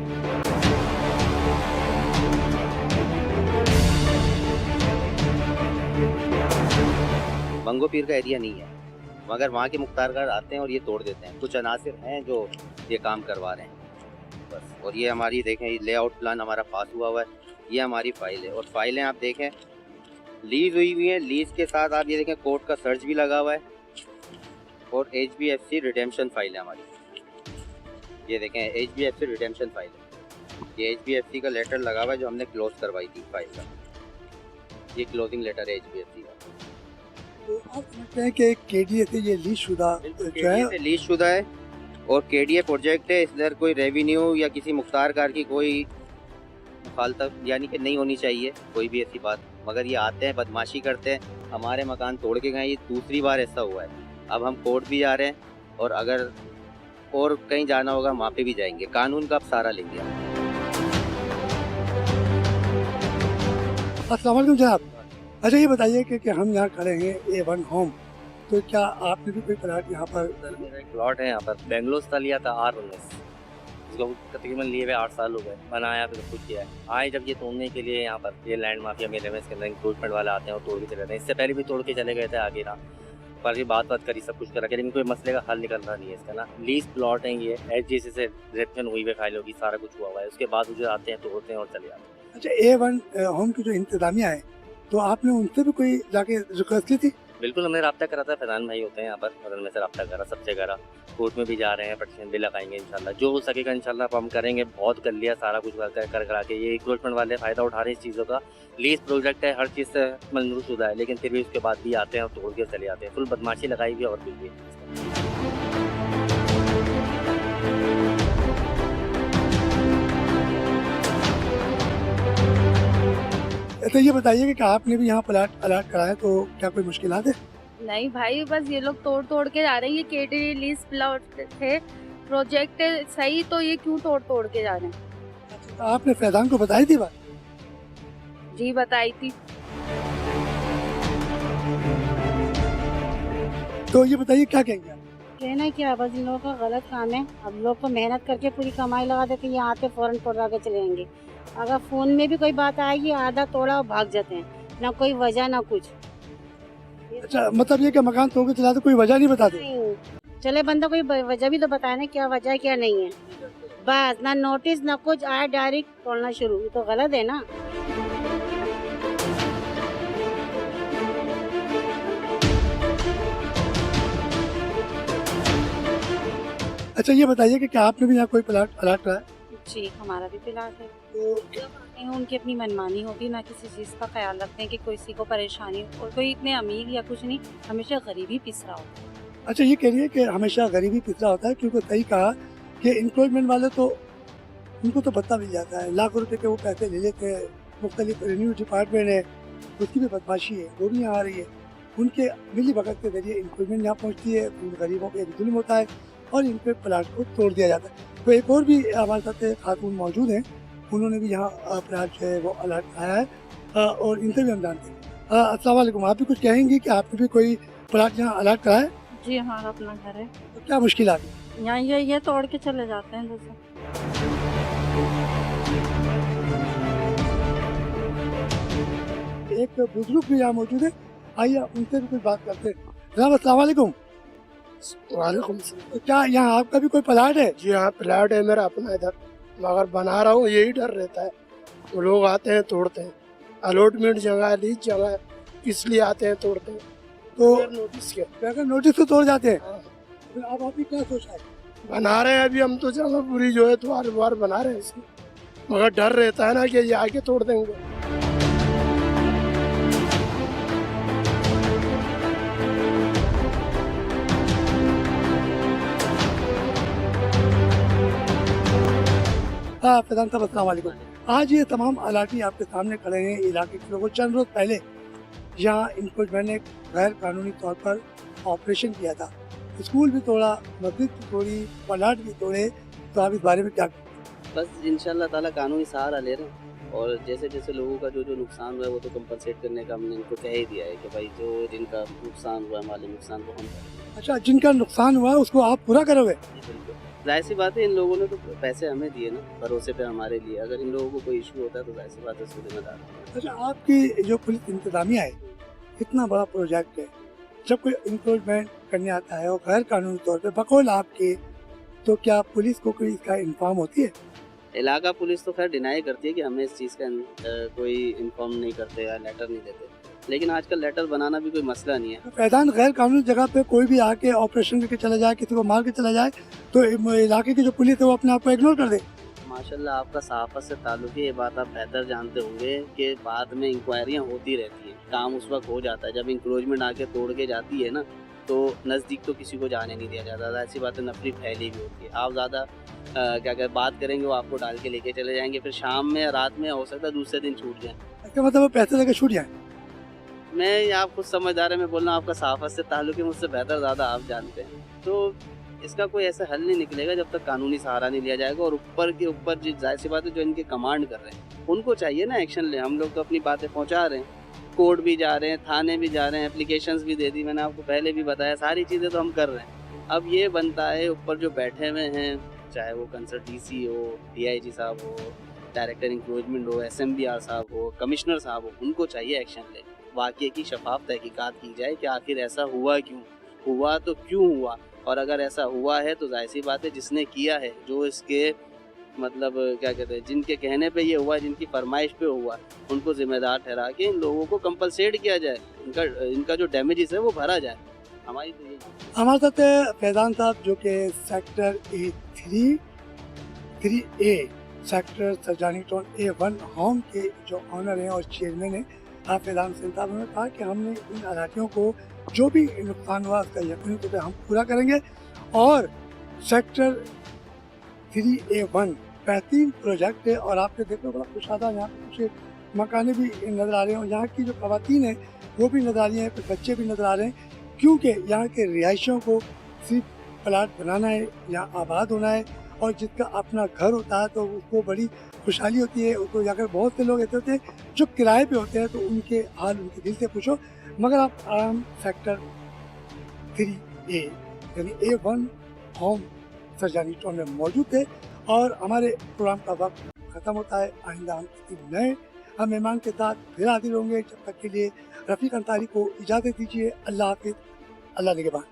बंगो पीर का एरिया नहीं है, मगर वहाँ के मुख्तार कार आते हैं और ये तोड़ देते हैं। कुछ अनासिर हैं जो ये काम करवा रहे हैं बस। और ये हमारी देखें, ये लेआउट प्लान हमारा पास हुआ है, ये हमारी फाइल है और फाइलें आप देखें लीज हुई है। लीज के साथ आप ये देखें कोर्ट का सर्च भी लगा हुआ है और HBFC रिडेम्पशन फाइल है हमारी। ये देखें HBFC रिडेम्पशन फाइल है। ये HBFC का लेटर लगा हुआ है जो हमने क्लोज करवाई थी फाइल का। ये क्लोजिंग लेटर है HBFC का। तो आप समझते हैं कि KDA से ये लीज शुदा जो है लीज शुदा है और KDA प्रोजेक्ट है। इधर कोई रेवेन्यू या किसी मुख्तार कार की कोई मुखालफत यानी कि नहीं होनी चाहिए कोई भी ऐसी बात, मगर ये आते हैं बदमाशी करते हैं, हमारे मकान तोड़ के गए। ये दूसरी बार ऐसा हुआ है। अब हम कोर्ट भी जा रहे हैं और अगर और कहीं जाना होगा वहाँ पे भी जाएंगे, कानून का अब सहारा लेंगे। अस्सलाम वालेकुम जनाब। अच्छा ये बताइए कि हम यहाँ खड़े हैं A1 होम, तो क्या आपने भी कोई प्लाट यहाँ पर? मेरा एक प्लॉट है यहाँ पर, बेंगलोर से लिया था R19, इसको तकरीबन लिए हुए 8 साल हो गए, बनाया फिर कुछ किया है। आए जब ये तोड़ने के लिए यहाँ पर, ये लैंड माफिया मेले में इसके अंदर इंक्रोचमेंट वाले आते हैं और तोड़ के चले जाते हैं। इससे पहले भी तोड़ के चले गए थे आगे ना, पर ये बात करी, सब कुछ करा, लेकिन कोई मसले का हल निकल रहा नहीं है इसका ना। लीज प्लॉट है ये, HGC से रिजेक्शन हुई हुई फाइल होगी, सारा कुछ हुआ हुआ है। उसके बाद मुझे आते हैं तोड़ते हैं और चले जाते हैं। अच्छा A1 होम की जो इंतजामिया है, तो आपने उनसे भी कोई जाके रिक्वेस्ट की थी? बिल्कुल, हमने रब्ता करा था। फैजान भाई होते हैं यहाँ पर, और उनमें से रब्ता करा, सबसे करा। कोर्ट में भी जा रहे हैं, पटिशन भी लगाएंगे इंशाल्लाह, जो हो सकेगा इंशाल्लाह हम करेंगे। बहुत कर लिया सारा कुछ कर करा के, ये इंक्रोचमेंट वाले फ़ायदा उठा रहे हैं इस चीज़ों का। लीज प्रोजेक्ट है, हर चीज़ से मंजूर शुदा है, लेकिन फिर भी उसके बाद भी आते हैं और तोड़ के चले जाते हैं। फुल बदमाशी लगाई हुई और कुछ भी। तो ये बताइए कि आपने भी यहाँ प्लाट अलाट कराया, तो क्या कोई मुश्किलात है? नहीं भाई, बस ये लोग तोड़ तोड़ के जा रहे हैं। ये KDA लीज प्लॉट थे, प्रोजेक्ट है सही, तो ये क्यों तोड़ तोड़ के जा रहे हैं? तो आपने फैजान को बताई थी बात? जी बताई थी। तो ये बताइए क्या कहेंगे आप? कहना क्या, बस इन लोगों का गलत काम है। अब लोग को मेहनत करके पूरी कमाई लगा देते हैं, यहाँ आते फौरन तोड़ा के चले जाएंगे। अगर फोन में भी कोई बात आएगी, आधा तोड़ा और भाग जाते हैं, ना कोई वजह ना कुछ। अच्छा, मतलब ये कि मकान तोड़ के चला तो कोई वजह नहीं बताते? नहीं, चले बंदा कोई वजह भी तो बताए ना, क्या वजह क्या नहीं है। बस ना नोटिस ना कुछ आया, डायरेक्ट तोड़ना शुरू, ये तो गलत है ना। अच्छा ये बताइए कि क्या आपने भी यहाँ कोई प्लाट अलाट कराया? जी, हमारा भी प्लाट है। तो जब आते हैं उनकी अपनी मनमानी होती है, ना किसी चीज़ का ख्याल रखते हैं कि किसी को परेशानी, और कोई इतने अमीर या कुछ नहीं, हमेशा गरीबी पिस रहा होता है। अच्छा ये कह रही है कि हमेशा गरीबी पिछड़ा होता है, क्योंकि सही कहा कि इंक्रोचमेंट वाले तो उनको तो पता मिल जाता है, लाखों रुपए के वो पैसे ले लेते हैं। मुख्तलिफ रेवेन्यू डिपार्टमेंट है, उसकी भी बदमाशी है, वो भी यहाँ आ रही है। उनके मिली भगत के जरिए इंक्रोचमेंट यहाँ पहुँचती है, उन गरीबों पे एक जुल्म होता है और इन पे प्लाट को तोड़ दिया जाता है। तो एक और भी हमारे साथ खातून मौजूद हैं, उन्होंने भी यहाँ प्लाट जो है वो अलर्ट आया है और इनसे भी हम जानते हैं। अस्सलाम वालेकुम, आप भी कुछ कहेंगी कि आपने भी कोई प्लाट यहाँ अलर्ट कराया है? जी, हमारा अपना घर है। तो क्या मुश्किल आ गई? यहाँ ये तोड़ के चले जाते हैं जैसे। एक बुजुर्ग भी यहाँ मौजूद है, आइए उनसे भी कुछ बात करते हैं। जनाब अस्सलाम वालेकुम। वालेकुम। तो क्या यहाँ आपका भी कोई प्लाट है? जी हाँ, प्लाट है मेरा अपना इधर, मगर बना रहा हूँ, यही डर रहता है। तो लोग आते हैं तोड़ते हैं, अलॉटमेंट जगह है, लीज जगह है, इसलिए आते हैं तोड़ते हैं। तो नोटिस के अगर नोटिस तो तोड़ जाते हैं, हाँ, फिर अब आपने क्या सोचा है? बना रहे हैं अभी हम तो जगह पूरी जो है द्वार द्वार बना रहे हैं इसकी, मगर डर रहता है ना कि ये आके तोड़ देंगे। हाँ प्रधान साहब अस्सलाम वालेकुम। आज ये तमाम अलाटी आपके सामने खड़े हैं इलाके के लोगों। चंद रोज पहले यहाँ इंक्रोचमेंट ने गैर कानूनी तौर पर ऑपरेशन किया था, स्कूल भी तोड़ा, मस्जिद भी तोड़ी, प्लाट भी तोड़े, तो आप इस बारे में क्या? बस इंशाल्लाह ताला कानूनी सहारा ले रहे हैं और जैसे जैसे लोगों का जो नुकसान हुआ है वो तो कंपनसेट करने का हमने इनको कह ही दिया है कि भाई जो जिनका नुकसान हुआ है माली नुकसान को हम करेंगे। अच्छा, जिनका नुकसान हुआ है उसको आप पूरा करोगे? बिल्कुल, जाहिर सी बात है, इन लोगों ने तो पैसे हमें दिए ना भरोसे पे हमारे लिए, अगर इन लोगों को कोई इशू होता है तो जाहिर सी बात है उसको जिम्मेदार है। अच्छा, आपकी जो पुलिस इंतजामिया है, इतना बड़ा प्रोजेक्ट है, जब कोई इंक्रोचमेंट करने आता है और गैर कानूनी तौर पे बकौल आपके, तो क्या पुलिस को कोई इसका इन्फॉर्म होती है? इलाका पुलिस तो खैर डिनाई करती है कि हमें इस चीज़ का कोई इन्फॉर्म नहीं करते या लेटर नहीं देते, लेकिन आजकल लेटर बनाना भी कोई मसला नहीं है। फैजान, गैर कानूनी जगह पे कोई भी आके ऑपरेशन करके चला जाए, किसी को मार के चला जाए, तो इलाके की जो पुलिस है वो अपने आप को इग्नोर कर दे। माशाल्लाह आपका सहाफ़त से ताल्लुक़ है, ये बात आप बेहतर जानते होंगे कि बाद में इंक्वायरियाँ होती रहती हैं, काम उस वक्त हो जाता है जब इंक्रोचमेंट आके तोड़ के जाती है ना, तो नज़दीक तो किसी को जाने नहीं दिया जाता। ऐसी बात है, नफरी फैली भी होती है। आप ज़्यादा क्या कहते बात करेंगे, वो आपको डाल के लेके चले जाएंगे, फिर शाम में या रात में हो सकता है दूसरे दिन छूट जाए। इसका मतलब वो पैसे लेके छूट जाए। मैं आप खुद समझदार है, मैं बोल रहा हूँ आपका सहाफ़त से ताल्लुक़ है, मुझसे बेहतर ज़्यादा आप जानते हैं। तो इसका कोई ऐसा हल नहीं निकलेगा जब तक कानूनी सहारा नहीं लिया जाएगा। और ऊपर के ऊपर जो जाहिर सी बात है जो इनके कमांड कर रहे हैं उनको चाहिए ना एक्शन ले। हम लोग तो अपनी बातें पहुँचा रहे हैं, कोर्ट भी जा रहे हैं, थाने भी जा रहे हैं, एप्लीकेशंस भी दे दी, मैंने आपको पहले भी बताया, सारी चीज़ें तो हम कर रहे हैं। अब ये बनता है ऊपर जो बैठे हुए हैं, चाहे वो कंसर्न डीसी हो, डीआईजी साहब हो, डायरेक्टर इंक्रोचमेंट हो, एसएमबीआर साहब हो, कमिश्नर साहब हो, उनको चाहिए एक्शन ले। वाक़ये की शफाफ तहकीकात की जाए कि आखिर ऐसा हुआ क्यों, हुआ तो क्यों हुआ, और अगर ऐसा हुआ है तो जाहिर सी बात है जिसने किया है, जो इसके मतलब क्या कहते हैं, जिनके कहने पे ये हुआ, जिनकी फरमाइश पे हुआ, उनको जिम्मेदार ठहरा के इन लोगों को कंपलसेट किया जाए, इनका जो डैमेजेस है वो भरा जाए। हमारी तो यही हमारे साथ है फैजान साहब, जो कि sector A3A sector Sarjani town A1 home के जो ऑनर हैं और चेयरमैन हैं। फैजान सिंह साहब ने कहा कि हमने इन अराधियों को जो भी नुकसान हुआ उसका यकीनी तौर पर हम पूरा करेंगे। और सेक्टर 3A1 बेहतरीन प्रोजेक्ट है, और आपने देखो बड़ा खुशादा यहाँ पे कुछ मकाने भी नज़र आ रहे हैं, और यहाँ की जो खवातीन हैं वो भी नज़र आ रही हैं, कुछ बच्चे भी नज़र आ रहे हैं, क्योंकि यहाँ के रिहायशियों को सिर्फ प्लाट बनाना है, यहाँ आबाद होना है, और जिसका अपना घर होता है तो उसको बड़ी खुशहाली होती है। उसको अगर बहुत से लोग ऐसे होते हैं जो किराए पे होते हैं तो उनके हाल उनके दिल से पूछो, मगर आप आराम सेक्टर 3A यानी A1 होम सरजानी टाउन में मौजूद थे। और हमारे प्रोग्राम का वक्त ख़त्म होता है। आइंदा हम किसी नए मेहमान के साथ फिर हाजिर होंगे। जब तक के लिए रफ़ीक अंसारी को इजाज़त दीजिए। अल्लाह हाफ़िज़, अल्लाह निगहबान।